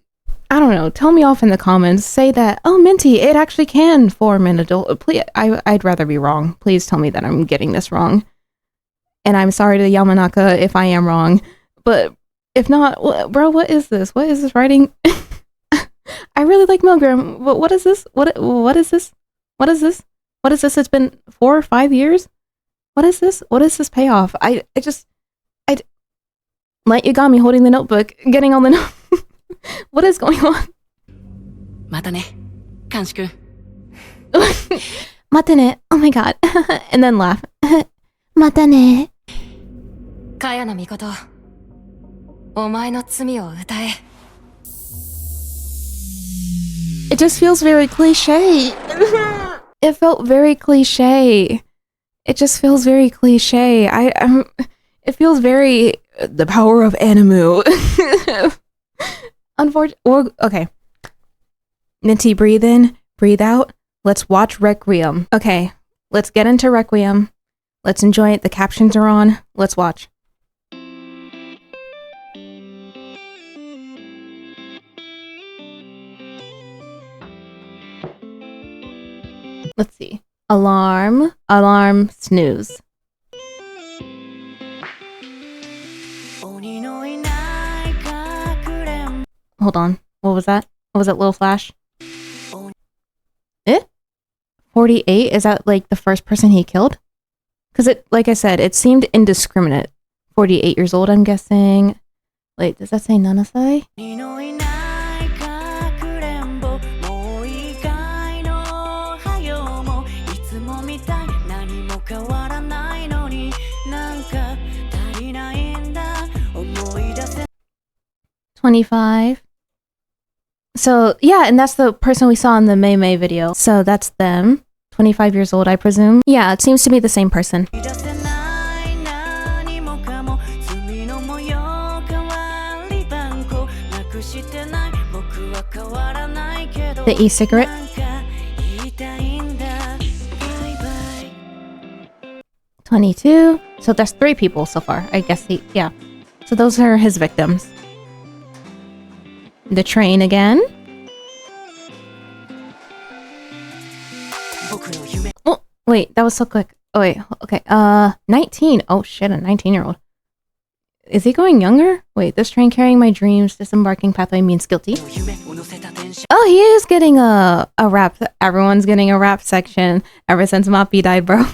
I don't know. Tell me off in the comments. Say that, oh, Minty, it actually can form an adult. Please, I'd rather be wrong. Please tell me that I'm getting this wrong. And I'm sorry to Yamanaka if I am wrong. But if not, bro, what is this? What is this writing? I really like Milgram. What is this? What is this? What is this? What is this? It's been 4 or 5 years? What is this? What is this payoff? I Light Yagami holding the notebook, getting all the notes. What is going on? またね、監視くん。またね. Oh my god. And then laugh. またね. 茅野美琴、お前の罪を歌え。 It just feels very cliche. It felt very cliche. It just feels very cliche. It feels very the power of Animu. Unfortunately, okay. Minty, breathe in, breathe out. Let's watch Requiem. Okay, let's get into Requiem. Let's enjoy it. The captions are on. Let's watch. Let's see. Alarm, snooze. Hold on. What was that? What was that little flash? 48? Is that like the first person he killed? Because it, like I said, it seemed indiscriminate. 48 years old, I'm guessing. Wait, does that say Nanasai? $25. So yeah, and that's the person we saw in the Mei Mei video. So that's them. 25 years old, I presume. Yeah, it seems to be the same person. The e-cigarette. 22. So that's 3 people so far. I guess yeah. So those are his victims. The train again. Oh, wait, that was so quick. Oh, wait, okay. 19. Oh, shit, a 19-year-old. Is he going younger? Wait, this train carrying my dreams, disembarking pathway means guilty. Oh, he is getting a rap. Everyone's getting a rap section ever since Mappy died, bro.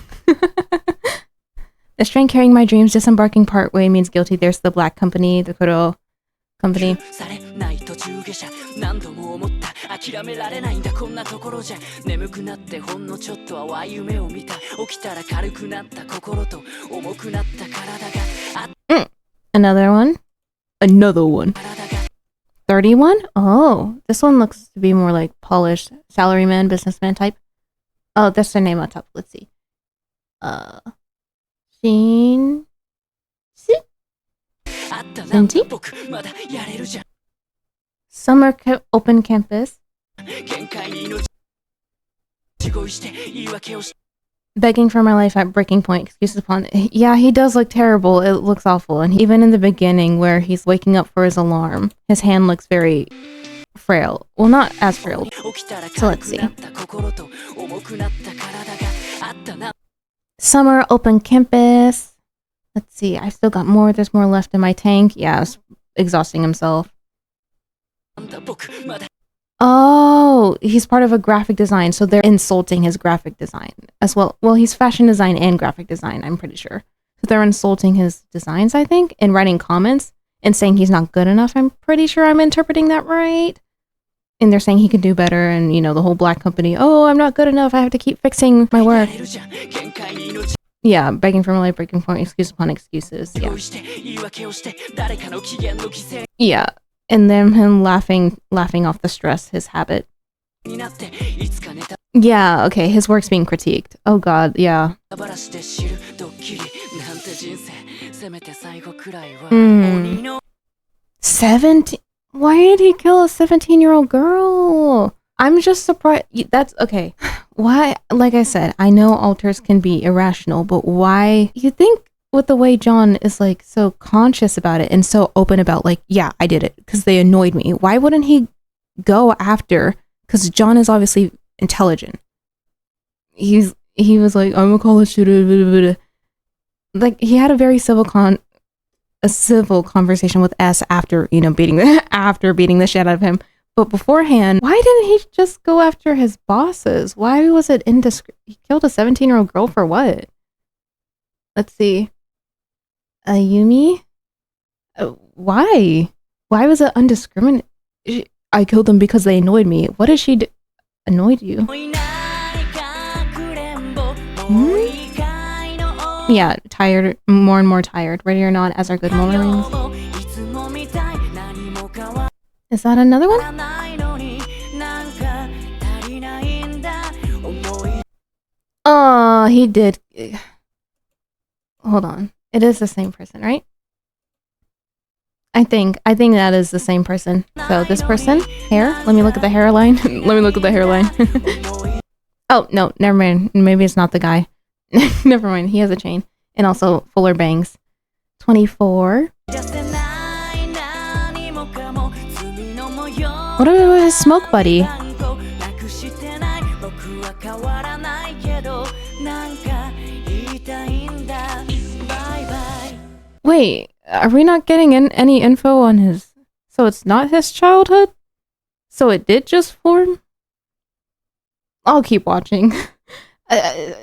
This train carrying my dreams, disembarking partway means guilty. There's the black company, the Kuro company. Another one. 31? Oh, this one looks to be more like polished salaryman, businessman type. Oh, that's their name on top. Let's see. Shin... Minty? Summer open campus. Begging for my life at breaking point. Excuses upon... Yeah, he does look terrible. It looks awful. And even in the beginning where he's waking up for his alarm, his hand looks very frail. Well, not as frail. So let's see. Summer open campus. Let's see. I still got more. There's more left in my tank. Yeah, exhausting himself. Oh, he's part of a graphic design, so they're insulting his graphic design as well. Well, he's fashion design and graphic design, I'm pretty sure. So they're insulting his designs, I think, and writing comments and saying he's not good enough. I'm pretty sure I'm interpreting that right. And they're saying he can do better, and, you know, the whole black company, oh, I'm not good enough, I have to keep fixing my work. Yeah, begging for my life, breaking point, excuse upon excuses. Yeah. Yeah. And then him laughing off the stress, his habit. Yeah, okay, his work's being critiqued. Oh god, yeah. 17? Why did he kill a 17-year-old girl? I'm just surprised. That's okay. Why? Like I said, I know alters can be irrational, but why? You think with the way John is like so conscious about it and so open about like, yeah, I did it because they annoyed me. Why wouldn't he go after? Because John is obviously intelligent. He was like, I'm a college student. Blah, blah, blah. Like he had a very civil conversation with S after, you know, beating the shit out of him. But beforehand, why didn't he just go after his bosses? Why was it he killed a 17-year-old girl for what? Let's see. Ayumi? Why? Why was it undiscriminate? I killed them because they annoyed me. What did she do? Annoyed you? Yeah, tired, more and more tired. Ready or not, as our good moment rings. Is that another one? Oh, he did. Hold on. It is the same person, right? I think that is the same person. So this person, hair. Let me look at the hairline. Let me look at the hairline. Oh, no, never mind. Maybe it's not the guy. Never mind. He has a chain. And also fuller bangs. 24. What about his smoke buddy? Wait, are we not getting any info on his... So it's not his childhood? So it did just form? I'll keep watching. I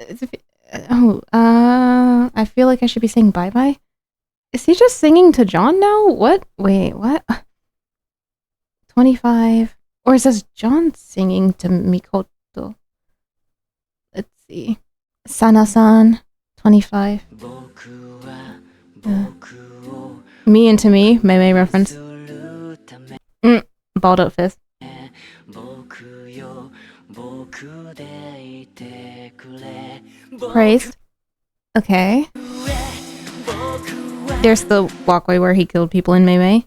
feel like I should be saying bye-bye. Is he just singing to John now? What? Wait, what? 25. Or is this John singing to Mikoto? Let's see. Sana-san, 25. Me into me, Mei reference. Balled up fist. Praised. Okay. There's the walkway where he killed people in Mei.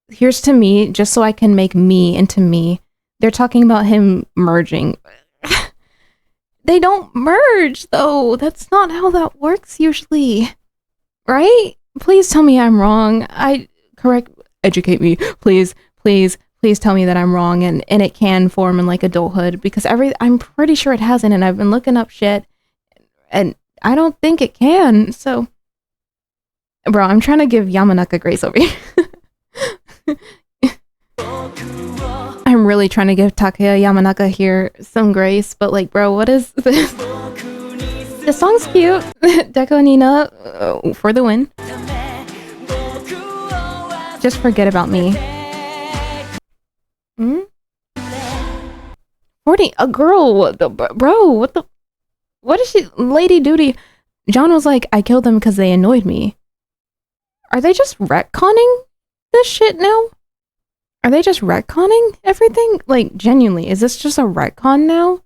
Here's to me, just so I can make me into me. They're talking about him merging. They don't merge, though. That's not how that works usually. Right? Please tell me I'm wrong. Educate me. Please tell me that I'm wrong and it can form in like adulthood, because I'm pretty sure it hasn't, and I've been looking up shit and I don't think it can. So bro, I'm trying to give Yamanaka grace over here. I'm really trying to give Takeya Yamanaka here some grace, but like, bro, what is this? The song's cute. Deco Nina for the win. Just forget about me. 40, a girl, bro, what is she, Lady Duty? John was like, I killed them because they annoyed me. Are they just retconning this shit now? Are they just retconning everything? Like, genuinely, is this just a retcon now?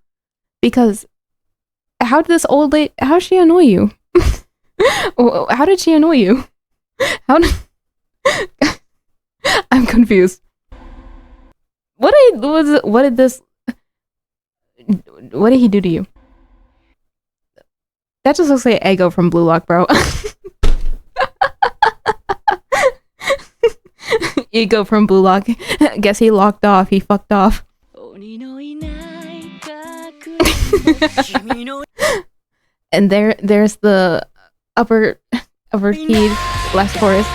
Because how did this old lady, how'd she annoy you? How did she annoy you? I'm confused. What did he do to you? That just looks like Ego from Blue Lock, bro. Ego from Blue Lock. Guess he locked off. He fucked off. And there's the upper key last chorus.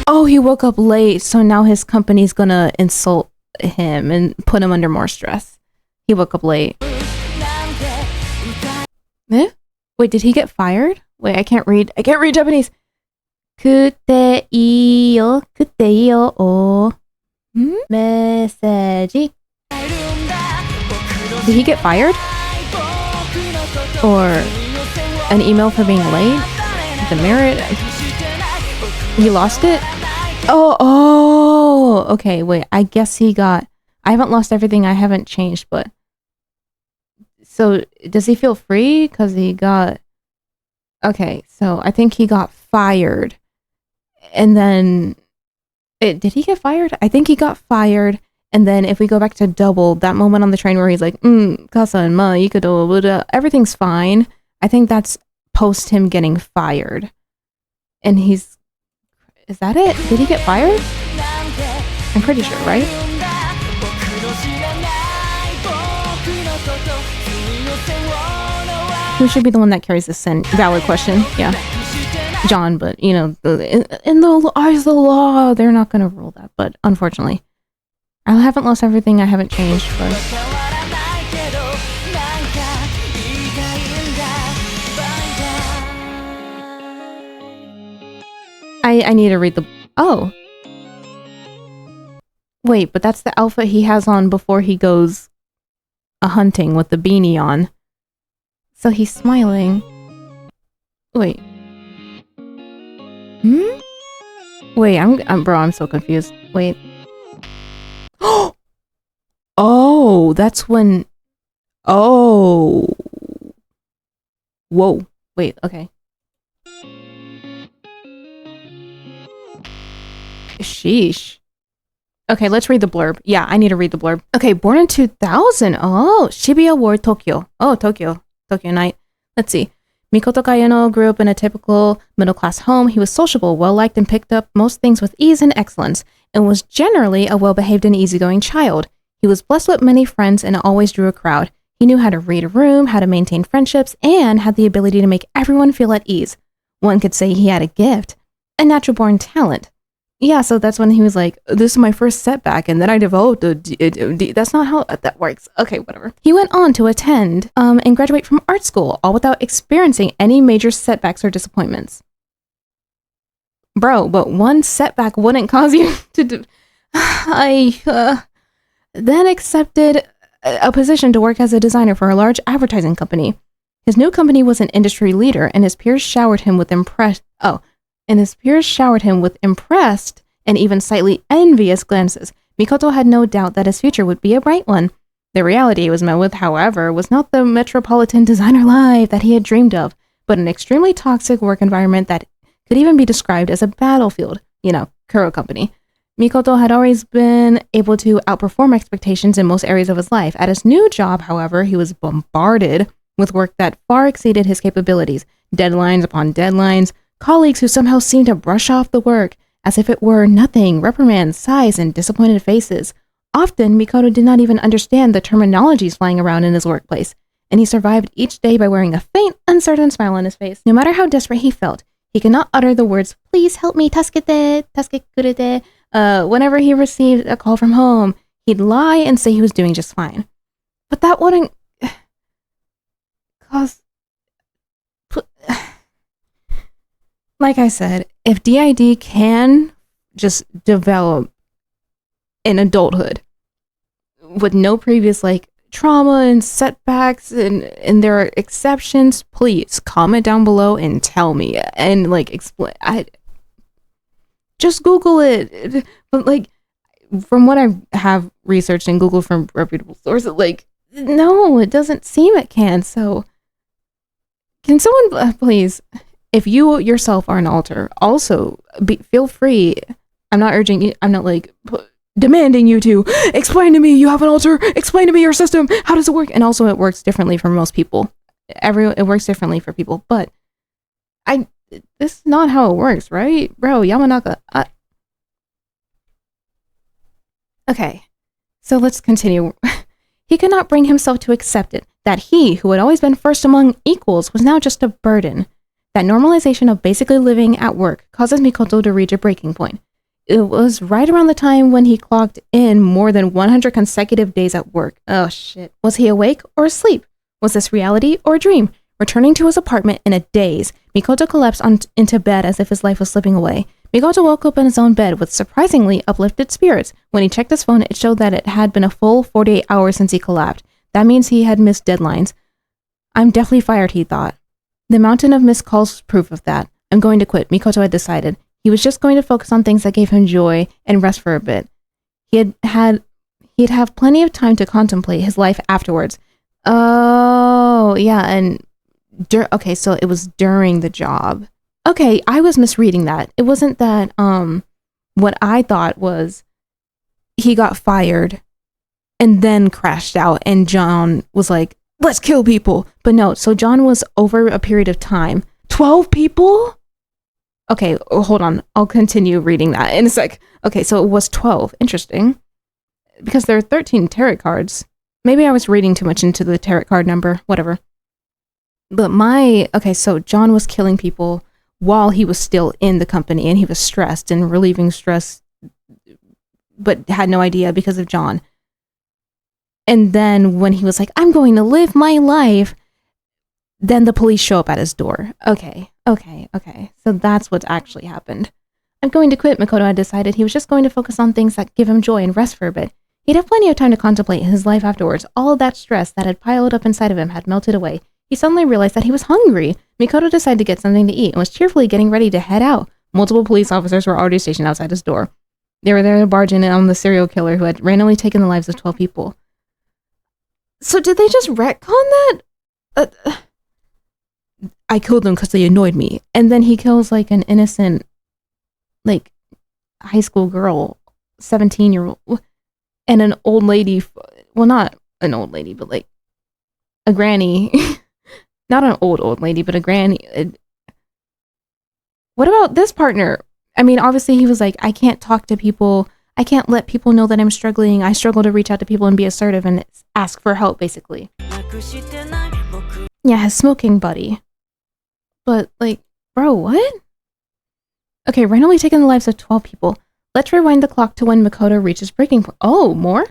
Oh, he woke up late, so now his company's gonna insult him and put him under more stress. He woke up late. Eh? Wait, did he get fired? Wait, I can't read Japanese. Kute iyo o. Message. Did he get fired? Or an email for being late? Demerit? He lost it? Oh, okay, wait, I guess I haven't lost everything, I haven't changed, but... So, does he feel free? Because he got... Okay, so I think he got fired. And then... Did he get fired? I think he got fired, and then if we go back to Double, that moment on the train where he's like, Kasa and Ma, Ikudo, everything's fine. I think that's post him getting fired. And he's... Is that it? Did he get fired? I'm pretty sure, right? Who should be the one that carries the sin? Valid question. Yeah. John, but, you know, in the eyes of the law, they're not going to rule that. But, unfortunately. I haven't lost everything. I haven't changed, but... I need to read the... Oh. Wait, but that's the outfit he has on before he goes hunting with the beanie on. So he's smiling. Wait. Wait, I'm so confused. Wait. Oh, that's when... Oh. Whoa. Wait, okay. Sheesh. Okay, let's read the blurb. Yeah, I need to read the blurb. Okay, born in 2000. Oh, Shibuya Ward, Tokyo. Oh, Tokyo night. Let's see. Mikoto Kayano grew up in a typical middle-class home. He was sociable, well-liked, and picked up most things with ease and excellence, and was generally a well-behaved and easygoing child. He was blessed with many friends and always drew a crowd. He knew how to read a room, how to maintain friendships, and had the ability to make everyone feel at ease. One could say he had a gift, a natural-born talent. Yeah, so that's when he was like, this is my first setback, and then I developed that's not how that works. Okay, whatever. He went on to attend and graduate from art school, all without experiencing any major setbacks or disappointments. Bro, but one setback wouldn't cause you to... then accepted a position to work as a designer for a large advertising company. His new company was an industry leader, and his peers showered him with impressed and even slightly envious glances. Mikoto had no doubt that his future would be a bright one. The reality he was met with, however, was not the metropolitan designer life that he had dreamed of, but an extremely toxic work environment that could even be described as a battlefield. Kuro Company. Mikoto had always been able to outperform expectations in most areas of his life. At his new job, however, he was bombarded with work that far exceeded his capabilities. Deadlines upon deadlines, colleagues who somehow seemed to brush off the work as if it were nothing, reprimands, sighs, and disappointed faces. Often, Mikoto did not even understand the terminologies flying around in his workplace, and he survived each day by wearing a faint, uncertain smile on his face. No matter how desperate he felt, he could not utter the words, "Please help me, tasukete, kurete." Whenever he received a call from home, he'd lie and say he was doing just fine. But that wouldn't cause... Like I said, if DID can just develop in adulthood with no previous trauma and setbacks and there are exceptions, please comment down below and tell me and explain. Just Google it. But from what I have researched and Googled from reputable sources, no, it doesn't seem it can. So can someone please, if you yourself are an alter, also feel free. I'm not urging you. I'm not demanding you to explain to me you have an alter. Explain to me your system. How does it work? And also, it works differently for most people. It works differently for people. But this is not how it works, right, bro? Yamanaka. Okay, so let's continue. He could not bring himself to accept it. That he, who had always been first among equals, was now just a burden. That normalization of basically living at work causes Mikoto to reach a breaking point. It was right around the time when he clocked in more than 100 consecutive days at work. Oh shit. Was he awake or asleep? Was this reality or a dream? Returning to his apartment in a daze, Mikoto collapsed into bed as if his life was slipping away. Mikoto woke up in his own bed with surprisingly uplifted spirits. When he checked his phone, it showed that it had been a full 48 hours since he collapsed. That means he had missed deadlines. I'm definitely fired, he thought. The mountain of missed calls was proof of that. I'm going to quit, Mikoto had decided. He was just going to focus on things that gave him joy and rest for a bit. He'd have plenty of time to contemplate his life afterwards. Oh, yeah, and okay, so it was during the job. Okay, I was misreading that. It wasn't that, what I thought was he got fired and then crashed out and John was like, let's kill people. But no, so John was over a period of time. 12 people? Okay, hold on. I'll continue reading that in a sec. Okay, so it was 12. Interesting. Because there are 13 tarot cards. Maybe I was reading too much into the tarot card number. Whatever. But okay, so John was killing people while he was still in the company and he was stressed and relieving stress, but had no idea because of John. And then when he was like, I'm going to live my life, then the police show up at his door. Okay. So that's what's actually happened. I'm going to quit, Mikoto had decided. He was just going to focus on things that give him joy and rest for a bit. He'd have plenty of time to contemplate his life afterwards. All of that stress that had piled up inside of him had melted away. He suddenly realized that he was hungry. Mikoto decided to get something to eat and was cheerfully getting ready to head out. Multiple police officers were already stationed outside his door. They were there to barge in on the serial killer who had randomly taken the lives of 12 people. So did they just retcon that? I killed them because they annoyed me. And then he kills an innocent, high school girl, 17-year-old, and an old lady. Well, not an old lady, but a granny. Not an old lady, but a granny. What about this partner? I mean, obviously he was like, I can't talk to people. I can't let people know that I'm struggling. I struggle to reach out to people and be assertive and ask for help, basically. Yeah, his smoking buddy. But, like, bro, what? Okay, randomly taking the lives of 12 people. Let's rewind the clock to when Mikoto reaches breaking point. Oh, more?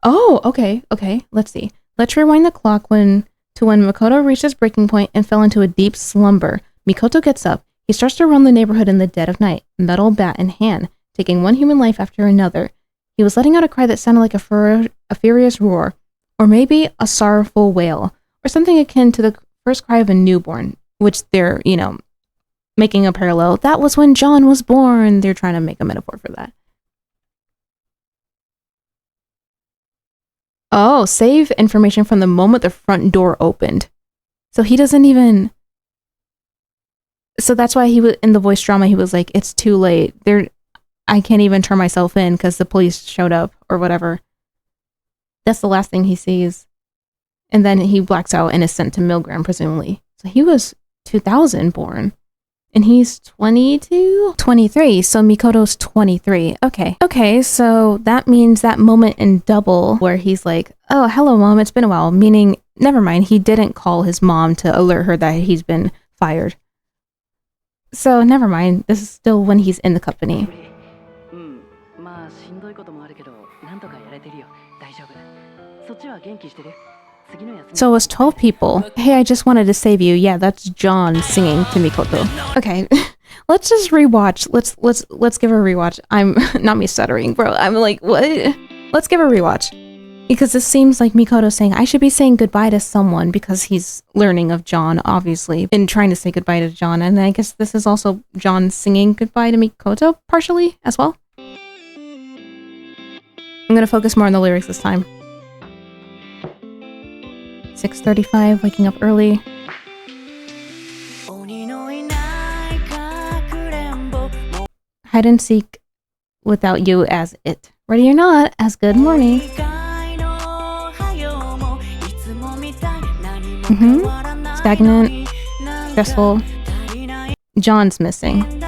Oh, okay, let's see. Let's rewind the clock to when Mikoto reaches breaking point and fell into a deep slumber. Mikoto gets up. He starts to roam the neighborhood in the dead of night, metal bat in hand, taking one human life after another. He was letting out a cry that sounded like a furious roar, or maybe a sorrowful wail, or something akin to the first cry of a newborn, which they're, making a parallel. That was when John was born. They're trying to make a metaphor for that. Oh, save information from the moment the front door opened. So he doesn't even... So that's why he was in the voice drama, he was like, it's too late. I can't even turn myself in because the police showed up or whatever. That's the last thing he sees. And then he blacks out and is sent to Milgram, presumably. So he was 2000 born. And he's 22? 23, so Mikoto's 23. Okay, so that means that moment in Double where he's like, oh, hello, Mom, it's been a while. Meaning, never mind, he didn't call his mom to alert her that he's been fired. So, never mind, this is still when he's in the company. So it was 12 people. Hey, I just wanted to save you. Yeah, that's John singing to Mikoto. Okay, let's just rewatch. Let's give a rewatch. I'm not me stuttering, bro. I'm like, what? Let's give a rewatch. Because this seems like Mikoto saying, I should be saying goodbye to someone because he's learning of John, obviously, and trying to say goodbye to John. And I guess this is also John singing goodbye to Mikoto, partially, as well. I'm gonna focus more on the lyrics this time. 6:35, waking up early. Hide and seek without you as it. Ready or not, as good morning. Stagnant, stressful. John's missing.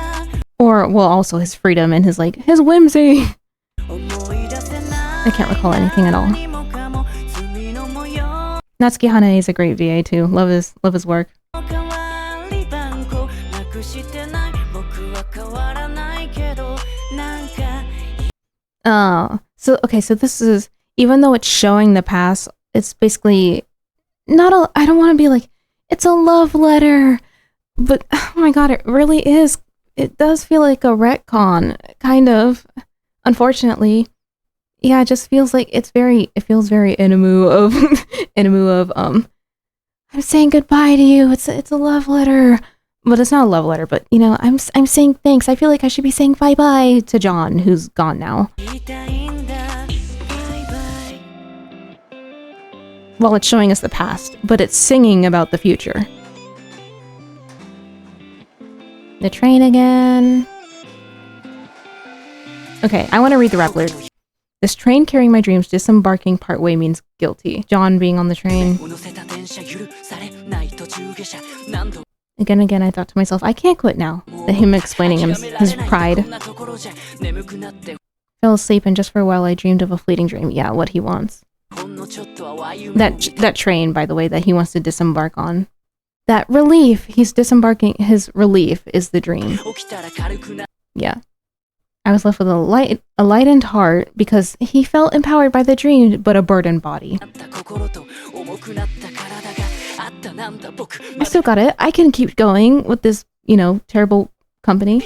Or, well, also his freedom and his whimsy. I can't recall anything at all. Natsuki Hanae is a great VA too. Love his work. So this is, even though it's showing the past, it's basically I don't want to be like, it's a love letter, but oh my god, it really is. It does feel like a retcon, kind of, unfortunately. Yeah, it just feels like it feels very Enemu of I'm saying goodbye to you. It's a love letter. But it's not a love letter, but I'm saying thanks. I feel like I should be saying bye-bye to John, who's gone now. Well, it's showing us the past, but it's singing about the future. The train again. Okay, I want to read the rap lyrics. This train carrying my dreams disembarking partway means guilty. John being on the train. Again, I thought to myself, I can't quit now. Him explaining his pride. Fell asleep and just for a while I dreamed of a fleeting dream. Yeah, what he wants. That train, by the way, that he wants to disembark on. That relief, he's disembarking, his relief is the dream. Yeah. I was left with a lightened heart because he felt empowered by the dream, but a burdened body. I still got it. I can keep going with this, terrible company.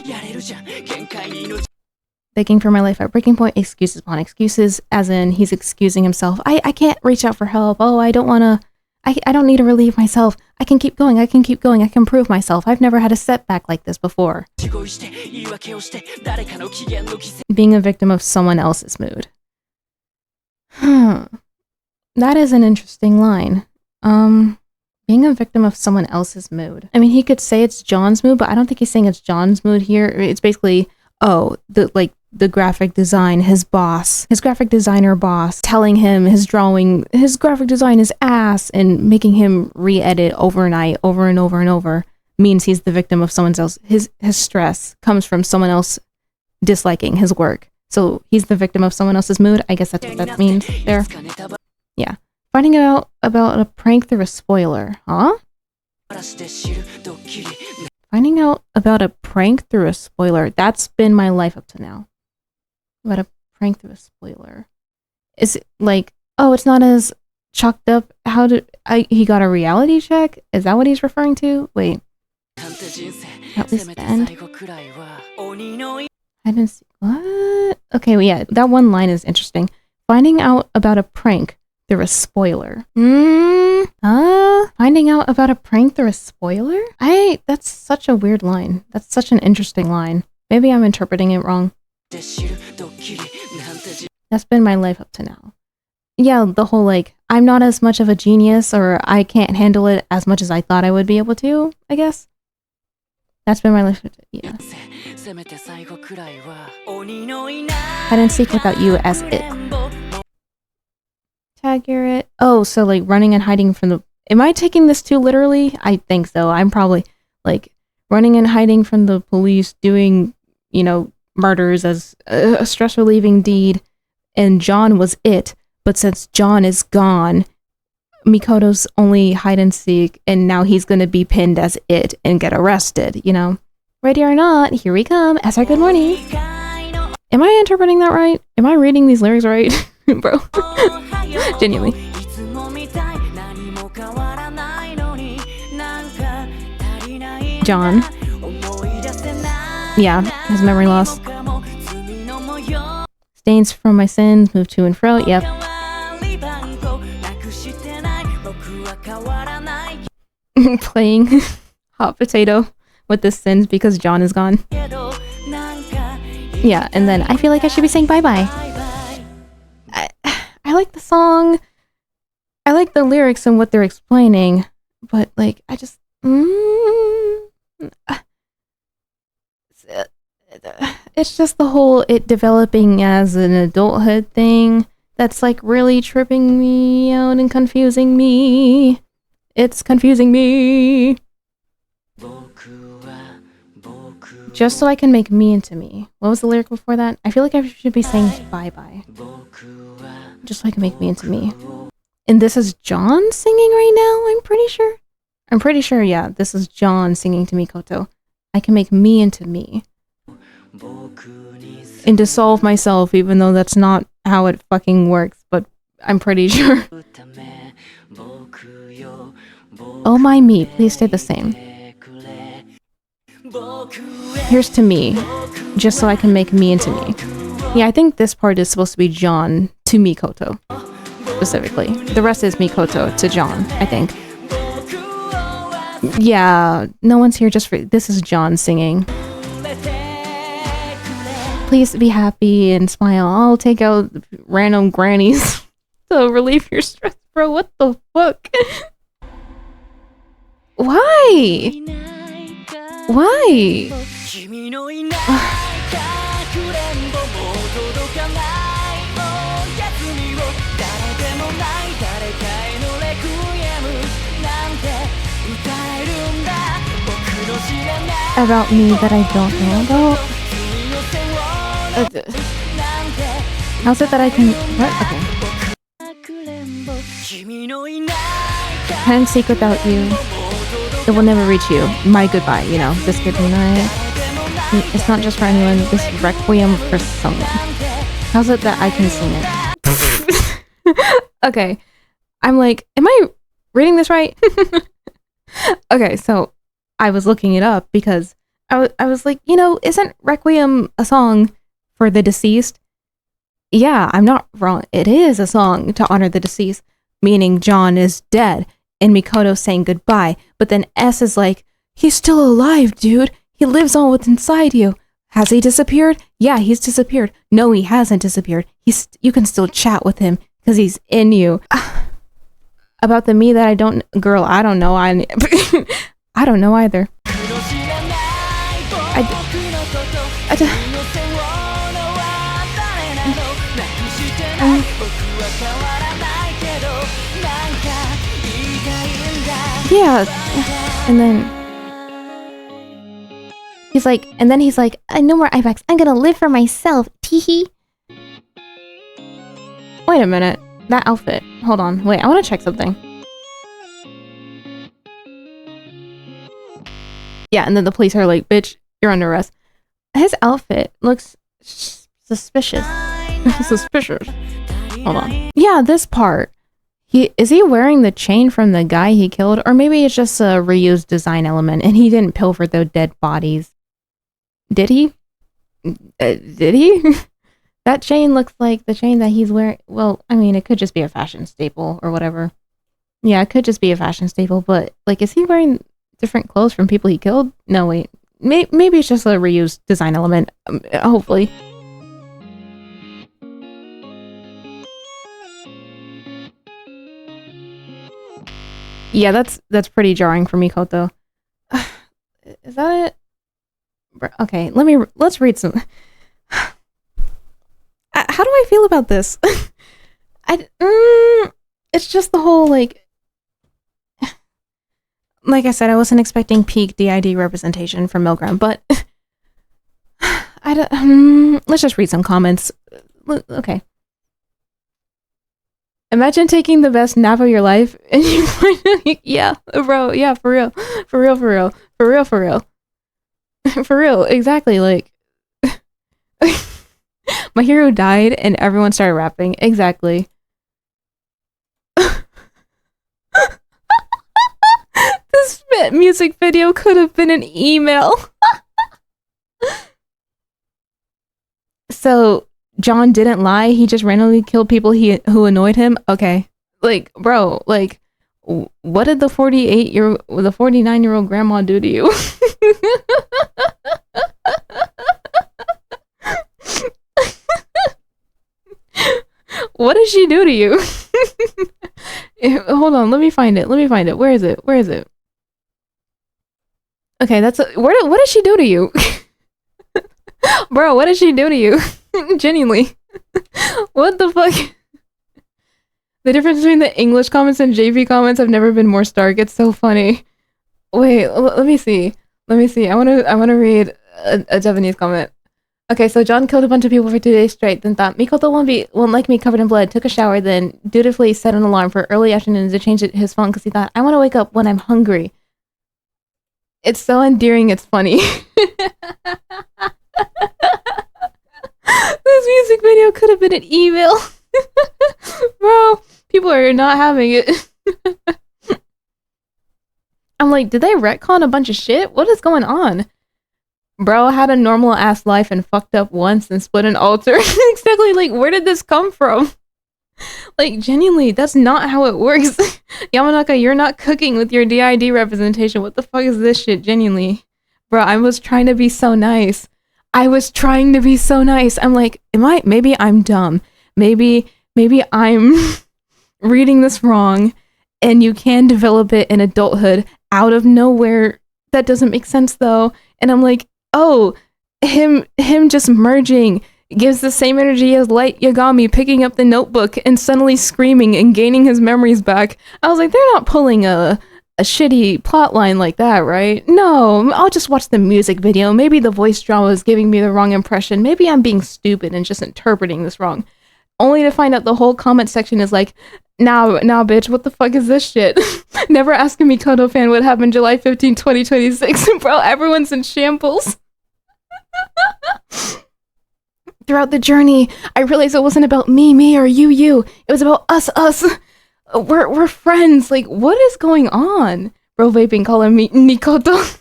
Begging for my life at breaking point, excuses upon excuses, as in he's excusing himself. I can't reach out for help. Oh, I don't need to relieve myself. I can keep going. I can prove myself. I've never had a setback like this before. Being a victim of someone else's mood. That is an interesting line. Being a victim of someone else's mood. I mean, he could say it's John's mood, but I don't think he's saying it's John's mood here. It's basically, the graphic design, his graphic designer boss, telling him his graphic design is ass and making him re-edit overnight, over and over and over, means he's the victim of someone else. His stress comes from someone else disliking his work. So he's the victim of someone else's mood. I guess that's what that means there. Yeah. Finding out about a prank through a spoiler. Huh? Finding out about a prank through a spoiler. That's been my life up to now. About a prank through a spoiler. Is it like, oh, it's not as chalked up? He got a reality check? Is that what he's referring to? Wait. At least the end. I didn't see. What? Okay, well, yeah, that one line is interesting. Finding out about a prank through a spoiler. Finding out about a prank through a spoiler? That's such a weird line. That's such an interesting line. Maybe I'm interpreting it wrong. That's been my life up to now. Yeah, the whole like, I'm not as much of a genius, or I can't handle it as much as I thought I would be able to, I guess. That's been my life. Yeah. Hide and seek without you as it. Tag Garrett. Oh, so like running and hiding from the... Am I taking this too literally? I think so. I'm probably like running and hiding from the police, doing, murders as a stress relieving deed. And John was it. But since John is gone, Mikoto's only hide and seek, and now he's gonna be pinned as it and get arrested, Ready or not, here we come. As our good morning. Am I interpreting that right? Am I reading these lyrics right? Bro. Genuinely. John. Yeah, his memory loss. Stains from my sins, move to and fro. Yep. Playing hot potato with the sins because John is gone. Yeah, and then I feel like I should be saying bye-bye. I like the song. I like the lyrics and what they're explaining, but like I just it's just the whole it developing as an adulthood thing that's like really tripping me out and confusing me. It's confusing me. Just so I can make me into me. What was the lyric before that? I feel like I should be saying bye-bye. Just so I can make me into me. And this is John singing right now, I'm pretty sure. I'm pretty sure, yeah, this is John singing to Mikoto. I can make me into me. And dissolve myself, even though that's not how it fucking works, but I'm pretty sure. Oh my me, please stay the same. Here's to me, just so I can make me into me. Yeah, I think this part is supposed to be John to Mikoto, specifically. The rest is Mikoto to John, I think. Yeah, no one's here just for... This is John singing. Please be happy and smile. I'll take out random grannies to relieve your stress. Bro, what the fuck? Why? Why? About me that I don't know about? How's it that I can... What? Okay. Hide and seek without you. It will never reach you. My goodbye, this good night. It's not just for anyone. This is Requiem for someone. How's it that I can sing it? Okay. I'm like, am I reading this right? Okay, so I was looking it up because I was like, isn't Requiem a song for the deceased? Yeah, I'm not wrong. It is a song to honor the deceased, meaning John is dead and Mikoto saying goodbye. But then S is like, he's still alive, dude. He lives on what's inside you. Has he disappeared? Yeah, he's disappeared. No, he hasn't disappeared. You can still chat with him because he's in you. About the me that I don't... Girl, I don't know. I don't know either. Yeah. And then... He's like... No more IVAX. I'm gonna live for myself. Teehee. Wait a minute. That outfit. Hold on. Wait, I want to check something. Yeah, and then the police are like, bitch, you're under arrest. His outfit looks suspicious. Suspicious. Hold on. Yeah, this part. Is he wearing the chain from the guy he killed? Or maybe it's just a reused design element and he didn't pilfer the dead bodies. Did he? Did he? That chain looks like the chain that he's wearing. Well, I mean, it could just be a fashion staple or whatever. Yeah, it could just be a fashion staple, but like, is he wearing different clothes from people he killed? No, wait. Maybe it's just a reused design element. Hopefully. Yeah, that's pretty jarring for Mikoto. Is that it? Okay, let's read some. How do I feel about this? It's just the whole like I said, I wasn't expecting peak DID representation from Milgram, but I don't. Let's just read some comments. Okay. Imagine taking the best nap of your life and you find yeah, bro, yeah, for real. For real, for real. For real, for real. For real, exactly, like my hero died and everyone started rapping. Exactly. This music video could have been an email. So John didn't lie. He just randomly killed people who annoyed him. Okay, like, bro, like, what did the 49-year-old grandma do to you? What did she do to you? Hold on, let me find it. Where is it? Okay, what did she do to you? Bro, what did she do to you? Genuinely. What the fuck? The difference between the English comments and JP comments have never been more stark. It's so funny. Wait, let me see. I want to read a Japanese comment. Okay, so John killed a bunch of people for 2 days straight, then thought Mikoto won't like me covered in blood, took a shower, then dutifully set an alarm for early afternoon to change his phone because he thought, I want to wake up when I'm hungry. It's so endearing, it's funny. This music video could have been an email. Bro, people are not having it. I'm like, did they retcon a bunch of shit? What is going on? Bro had a normal ass life and fucked up once and split an altar. Exactly, like, where did this come from? Like, genuinely, that's not how it works. Yamanaka, you're not cooking with your DID representation. What the fuck is this shit? Genuinely. Bro, I was trying to be so nice. I'm like, maybe I'm dumb. Maybe I'm reading this wrong and you can develop it in adulthood out of nowhere. That doesn't make sense though. And I'm like, oh, him just merging gives the same energy as Light Yagami picking up the notebook and suddenly screaming and gaining his memories back. I was like, they're not pulling a shitty plot line like that, right? No, I'll just watch the music video. Maybe the voice drama is giving me the wrong impression. Maybe I'm being stupid and just interpreting this wrong. Only to find out the whole comment section is like, nah, bitch, what the fuck is this shit? Never ask a Mikoto fan what happened July 15, 2026. Bro, everyone's in shambles. Throughout the journey, I realized it wasn't about me, or you. It was about us. We're friends. Like, what is going on? Bro vaping calling me Mikoto.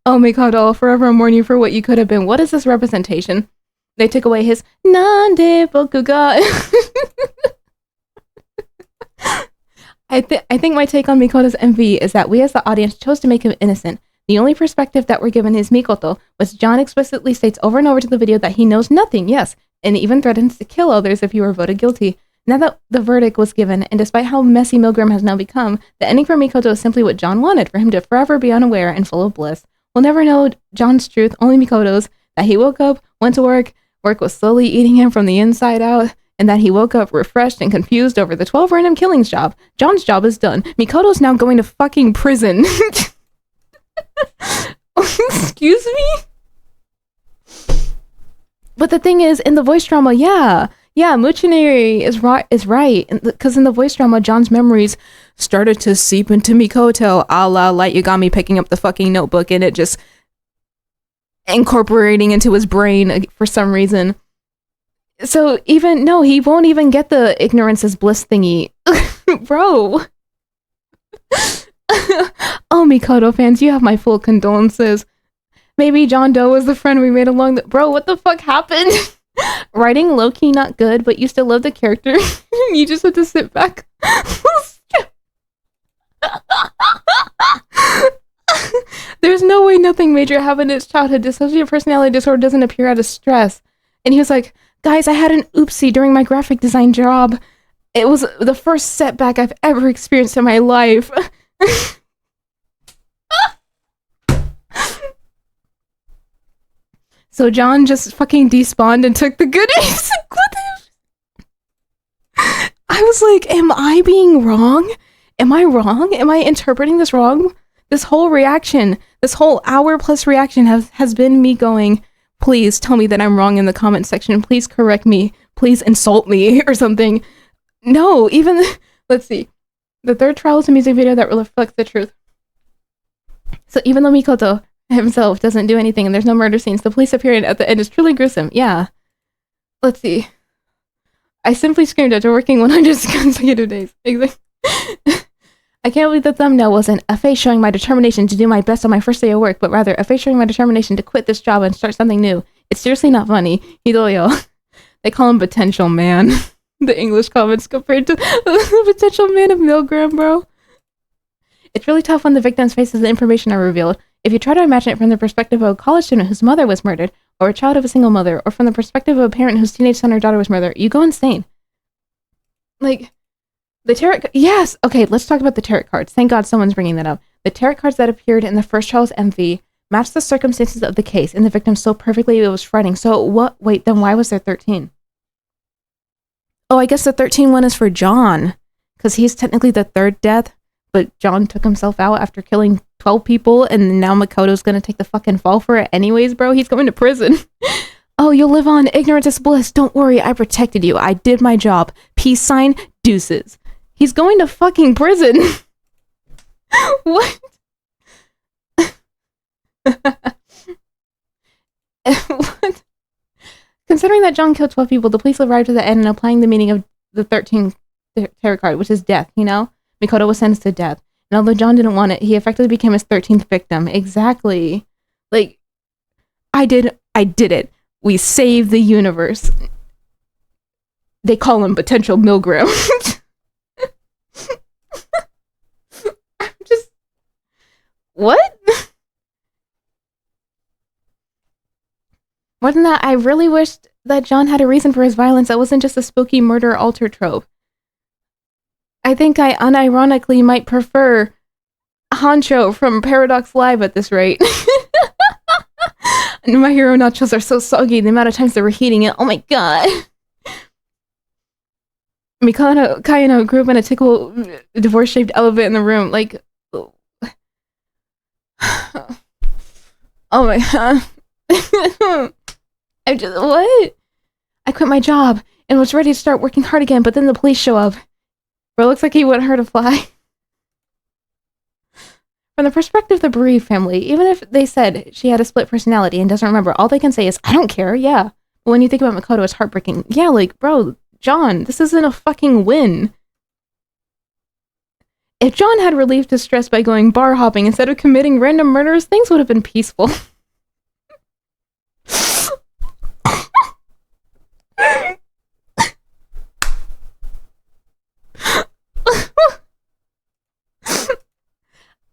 Oh, Mikoto, I'll forever mourn you for what you could have been. What is this representation? They took away his Nande Boku ga. I think my take on Mikoto's MV is that we as the audience chose to make him innocent. The only perspective that we're given is Mikoto, which John explicitly states over and over to the video that he knows nothing, yes, and even threatens to kill others if he were voted guilty. Now that the verdict was given, and despite how messy Milgram has now become, the ending for Mikoto is simply what John wanted, for him to forever be unaware and full of bliss. We'll never know John's truth, only Mikoto's, that he woke up, went to work was slowly eating him from the inside out, and that he woke up refreshed and confused over the 12 random killings job. John's job is done. Mikoto's now going to fucking prison. Excuse me? But the thing is, in the voice drama, yeah, Yeah, Muchineri is right. Because in the voice drama, John's memories started to seep into Mikoto, a la Light Yagami picking up the fucking notebook and it just incorporating into his brain for some reason. So he won't even get the ignorance is bliss thingy. Bro. Oh, Mikoto fans, you have my full condolences. Maybe John Doe was the friend we made along the... Bro, what the fuck happened? Writing low-key not good, but you still love the character. You just have to sit back. There's no way nothing major happened in his childhood. Dissociative personality disorder doesn't appear out of stress. And he was like, guys, I had an oopsie during my graphic design job. It was the first setback I've ever experienced in my life. So John just fucking despawned and took the goodies. I was like, am I being wrong? Am I wrong? Am I interpreting this wrong? This whole reaction, this whole hour plus reaction has been me going, please tell me that I'm wrong in the comment section. Please correct me. Please insult me or something. No, let's see. The third trial is a music video that reflects the truth. So even though Mikoto himself doesn't do anything and there's no murder scenes, the police appearing at the end is truly gruesome. Yeah. Let's see. I simply screamed after working 100 consecutive days. Exactly. I can't believe the thumbnail wasn't a face showing my determination to do my best on my first day of work, but rather a face showing my determination to quit this job and start something new. It's seriously not funny. Hidoyo. They call him potential man. The English comments compared to the potential man of Milgram, bro. It's really tough when the victim's faces and information are revealed. If you try to imagine it from the perspective of a college student whose mother was murdered, or a child of a single mother, or from the perspective of a parent whose teenage son or daughter was murdered, you go insane. Like, the tarot... Yes! Okay, let's talk about the tarot cards. Thank God someone's bringing that up. The tarot cards that appeared in the first trial's MV matched the circumstances of the case and the victim so perfectly it was frightening. So what... Wait, then why was there 13? Oh, I guess the 13 one is for John, because he's technically the third death, but John took himself out after killing 12 people, and now Mikoto's gonna take the fucking fall for it anyways, bro. He's going to prison. Oh, you'll live on. Ignorance is bliss. Don't worry, I protected you. I did my job. Peace sign, deuces. He's going to fucking prison. What? What? Considering that John killed 12 people, the police arrived at the end and applying the meaning of the 13th tarot card, which is death, you know? Mikoto was sentenced to death. And although John didn't want it, he effectively became his 13th victim. Exactly. Like, I did it. We saved the universe. They call him potential Milgram. I'm just... What? More than that, I really wished that John had a reason for his violence that wasn't just a spooky murder altar trope. I think I unironically might prefer Hancho from Paradox Live at this rate. And my hero nachos are so soggy, the amount of times they were heating it, oh my god. Mikado Kayano grew up in a typical divorce-shaped elephant in the room, like... Oh my god. What? I quit my job and was ready to start working hard again, but then the police show up. Bro, looks like he wouldn't hurt a fly. From the perspective of the bereaved family, even if they said she had a split personality and doesn't remember, all they can say is, I don't care, yeah. But when you think about Mikoto, it's heartbreaking. Yeah, like, bro, John, this isn't a fucking win. If John had relieved his stress by going bar hopping instead of committing random murders, things would have been peaceful.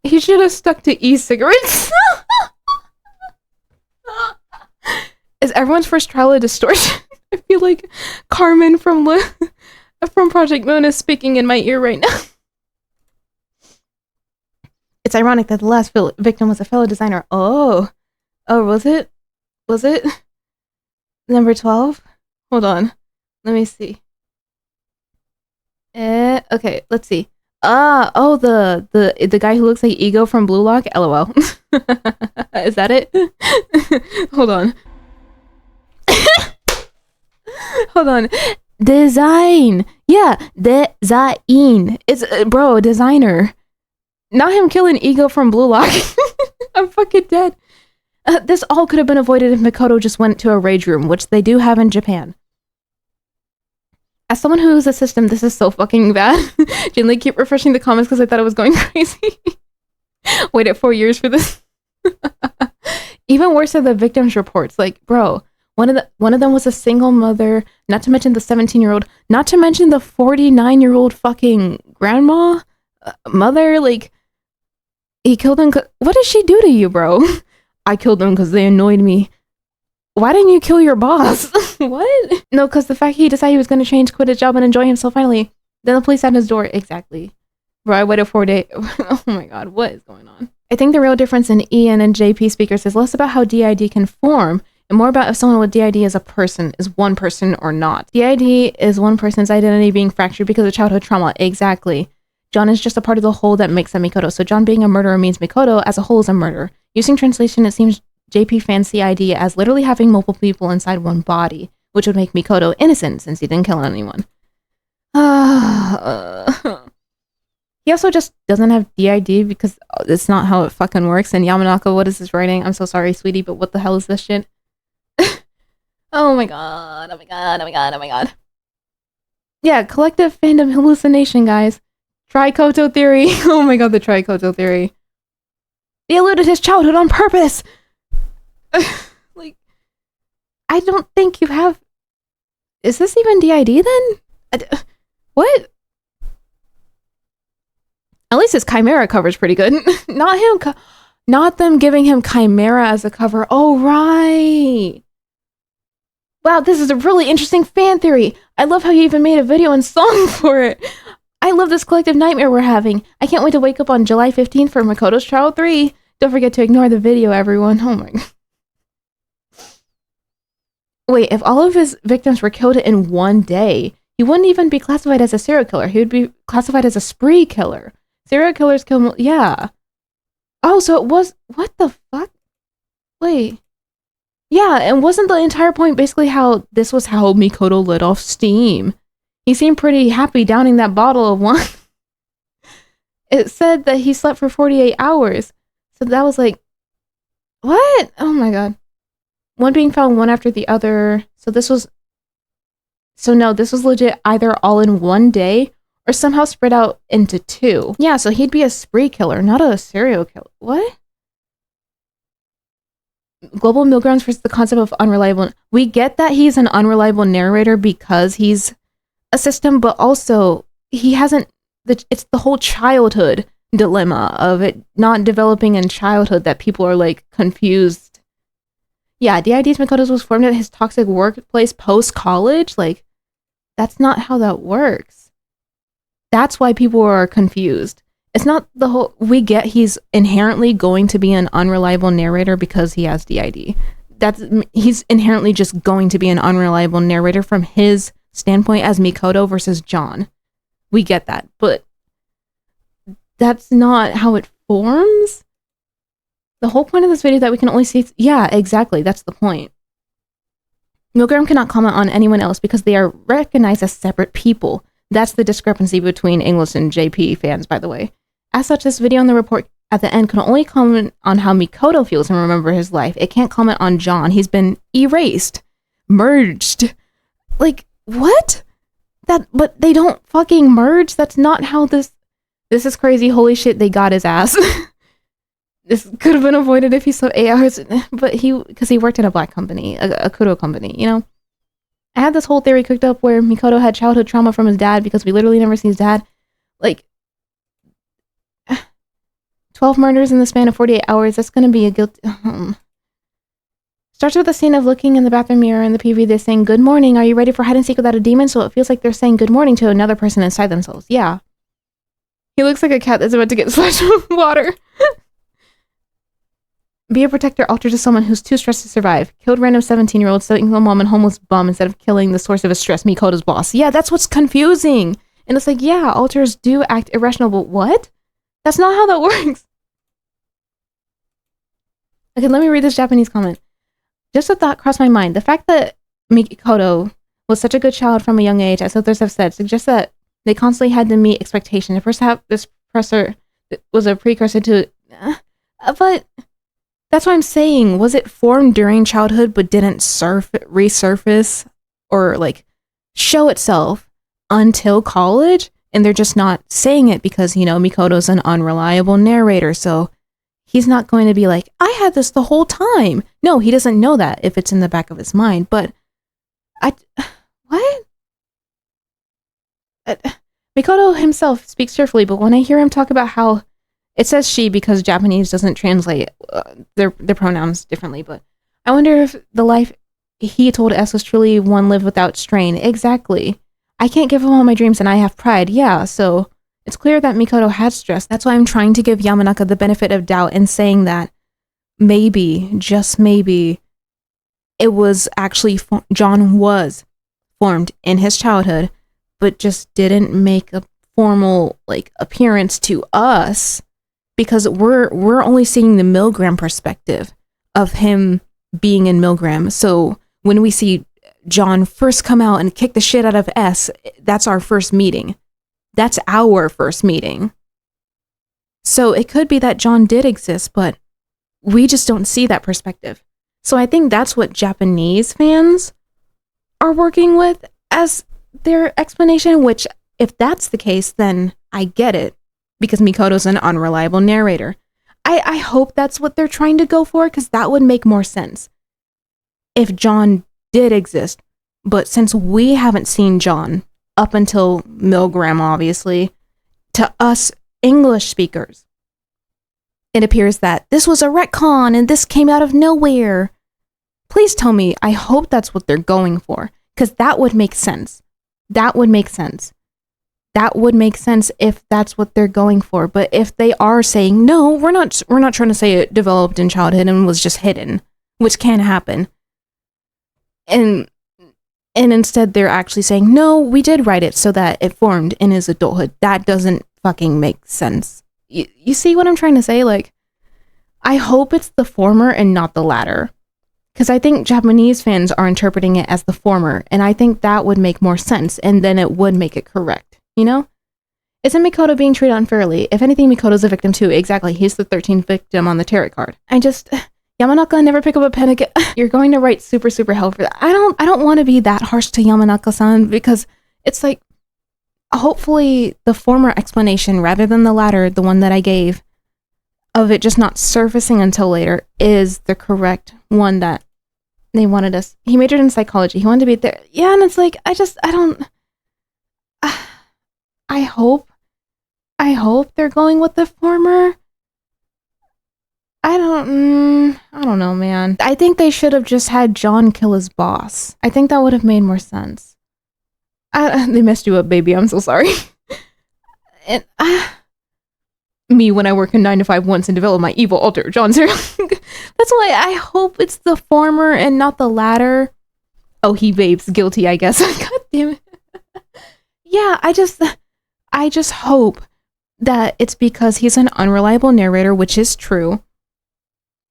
He should have stuck to e-cigarettes. Is everyone's first trial a distortion? I feel like Carmen from Project Moon is speaking in my ear right now. It's ironic that the last victim was a fellow designer. Oh, was it? Was it? Number 12? Hold on. Let me see. Okay, let's see. The guy who looks like Ego from Blue Lock? LOL. Is that it? Hold on. Hold on. Design. Yeah, design. It's, bro, a designer. Not him killing Ego from Blue Lock. I'm fucking dead. This all could have been avoided if Mikoto just went to a rage room, which they do have in Japan. As someone who is a system, this is so fucking bad. Jinli, keep refreshing the comments because I thought it was going crazy. Waited 4 years for this. Even worse are the victims' reports. Like, bro, one of them was a single mother, not to mention the 17-year-old, not to mention the 49-year-old fucking grandma, mother. Like, he killed them. What did she do to you, bro? I killed them because they annoyed me. Why didn't you kill your boss? What? No, because the fact he decided he was going to change, quit his job, and enjoy himself finally. Then the police at his door. Exactly. Bro, I waited 4 days. Oh my god, what is going on? I think the real difference in EN and JP speakers is less about how DID can form and more about if someone with DID is a person, is one person or not. DID is one person's identity being fractured because of childhood trauma. Exactly. John is just a part of the whole that makes them Mikoto. So John being a murderer means Mikoto as a whole is a murderer. Using translation, it seems JP fans see ID as literally having multiple people inside one body, which would make Mikoto innocent since he didn't kill anyone. He also just doesn't have DID because it's not how it fucking works. And Yamanaka, what is this writing? I'm so sorry, sweetie, but what the hell is this shit? Oh my god, oh my god, oh my god, oh my god. Yeah, collective fandom hallucination, guys. Trikoto theory. Oh my god, the Trikoto theory. They eluded his childhood on purpose! Like, I don't think you have... Is this even DID then? What? At least his Chimera cover's pretty good. Not him, not them giving him Chimera as a cover. Oh, right. Wow, this is a really interesting fan theory. I love how you even made a video and song for it. I love this collective nightmare we're having. I can't wait to wake up on July 15th for Mikoto's Trial 3. Don't forget to ignore the video, everyone. Oh my god. Wait, if all of his victims were killed in one day, he wouldn't even be classified as a serial killer. He would be classified as a spree killer. Serial killers kill... Yeah. Oh, so it was... What the fuck? Wait. Yeah, and wasn't the entire point basically how this was how Mikoto let off steam? He seemed pretty happy downing that bottle of wine. It said that he slept for 48 hours. So that was like... What? Oh my god. One being found one after the other. So this was... So no, this was legit either all in one day or somehow spread out into 2. Yeah, so he'd be a spree killer, not a serial killer. What? Global Milgrams versus the concept of unreliable. We get that he's an unreliable narrator because he's a system, but also he hasn't... It's the whole childhood dilemma of it not developing in childhood that people are like confused. Yeah, DID's Mikoto's was formed at his toxic workplace post-college. Like, that's not how that works. That's why people are confused. It's not the whole... We get he's inherently going to be an unreliable narrator because he has DID. He's inherently just going to be an unreliable narrator from his standpoint as Mikoto versus John. We get that, but that's not how it forms. The whole point of this video that we can only see... Yeah, exactly. That's the point. Milgram cannot comment on anyone else because they are recognized as separate people. That's the discrepancy between English and JP fans, by the way. As such, this video and the report at the end can only comment on how Mikoto feels and remember his life. It can't comment on John. He's been erased. Merged. Like, what? But they don't fucking merge? That's not how this... This is crazy. Holy shit, they got his ass. This could have been avoided if he slept 8 hours, but because he worked in a black company, a kudo company, you know? I had this whole theory cooked up where Mikoto had childhood trauma from his dad because we literally never see his dad. Like, 12 murders in the span of 48 hours, that's going to be a guilt... Starts with a scene of looking in the bathroom mirror and the PV, they're saying, "Good morning, are you ready for hide and seek without a demon?" So it feels like they're saying good morning to another person inside themselves. Yeah. He looks like a cat that's about to get splashed with water. Be a protector altered to someone who's too stressed to survive. Killed random 17-year-old, single mom and homeless bum instead of killing the source of his stress, Mikoto's boss. Yeah, that's what's confusing. And it's like, yeah, alters do act irrational, but what? That's not how that works. Okay, let me read this Japanese comment. Just a thought crossed my mind. The fact that Mikoto was such a good child from a young age, as others have said, suggests that they constantly had to meet expectations. Perhaps this professor was a precursor to... but that's what I'm saying. Was it formed during childhood but didn't resurface or like show itself until college? And they're just not saying it because, you know, Mikoto's an unreliable narrator, so he's not going to be like, I had this the whole time. No, he doesn't know that if it's in the back of his mind. But what? Mikoto himself speaks cheerfully, but when I hear him talk about how it says she because Japanese doesn't translate their pronouns differently, but I wonder if the life he told S was truly one lived without strain. Exactly. I can't give him all my dreams and I have pride. Yeah, so it's clear that Mikoto had stress. That's why I'm trying to give Yamanaka the benefit of doubt and saying that maybe, just maybe, it was actually John was formed in his childhood, but just didn't make a formal like appearance to us because we're only seeing the Milgram perspective of him being in Milgram. So when we see John first come out and kick the shit out of S, that's our first meeting. That's our first meeting. So it could be that John did exist, but we just don't see that perspective. So I think that's what Japanese fans are working with as their explanation, which if that's the case, then I get it because Mikoto's an unreliable narrator. I hope that's what they're trying to go for because that would make more sense if John did exist. But since we haven't seen John up until Milgram, obviously, to us English speakers, it appears that this was a retcon and this came out of nowhere. Please tell me, I hope that's what they're going for, because that would make sense. That would make sense. That would make sense if that's what they're going for. But if they are saying, no, we're not trying to say it developed in childhood and was just hidden, which can happen. And instead they're actually saying, no, we did write it so that it formed in his adulthood. That doesn't fucking make sense. You see what I'm trying to say? Like, I hope it's the former and not the latter. Because I think Japanese fans are interpreting it as the former, and I think that would make more sense, and then it would make it correct, you know? Isn't Mikoto being treated unfairly? If anything, Mikoto's a victim too. Exactly, he's the 13th victim on the tarot card. Yamanaka, never pick up a pen again. You're going to write super, super hell for that. I don't want to be that harsh to Yamanaka-san, because it's like, hopefully the former explanation, rather than the latter, the one that I gave, of it just not surfacing until later, is the correct one that they wanted us. He majored in psychology. He wanted to be there. Yeah, and it's like, I hope they're going with the former. I don't know, man. I think they should have just had John kill his boss. I think that would have made more sense. They messed you up, baby. I'm so sorry. And me when I work a 9 to 5 once and develop my evil alter John serial. That's why I hope it's the former and not the latter. Oh, he vapes. Guilty, I guess. God damn it. Yeah, I just hope that it's because he's an unreliable narrator, which is true,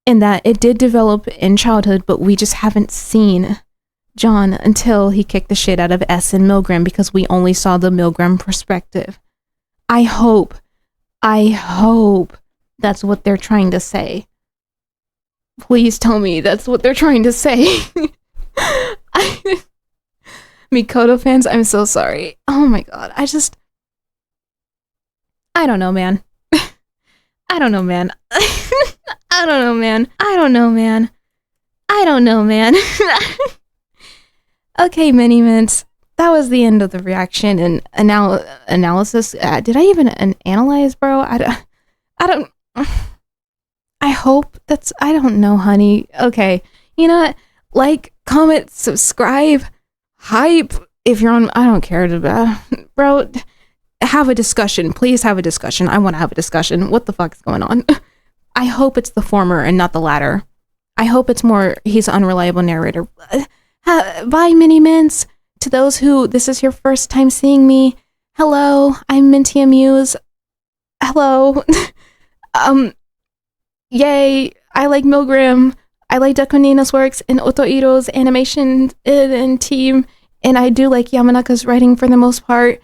and that it did develop in childhood, but we just haven't seen John until he kicked the shit out of S and Milgram because we only saw the Milgram perspective. I hope that's what they're trying to say. Please tell me that's what they're trying to say. Mikoto fans, I'm so sorry. Oh my god, I don't know, man. I don't know, man. I don't know, man. I don't know, man. I don't know, man. Okay, Mini Mints. That was the end of the reaction and analysis. Did I even analyze, bro? I don't. I hope that's. I don't know, honey. Okay, you know what? Like, comment, subscribe, hype. If you're on, I don't care, bro. Have a discussion. Please have a discussion. I want to have a discussion. What the fuck is going on? I hope it's the former and not the latter. I hope it's more. He's an unreliable narrator. Bye, Mini Mints. To those who this is your first time seeing me, hello, I'm Minty Amuse. Hello. Yay, I like Milgram. I like Dakonina's works and Otoiro's animation and team. And I do like Yamanaka's writing for the most part.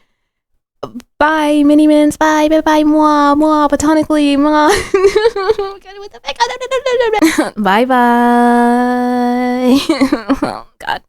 Bye, Mini-Mins. Bye, bye, bye, moi, platonically, moi. Bye, bye. Oh, God.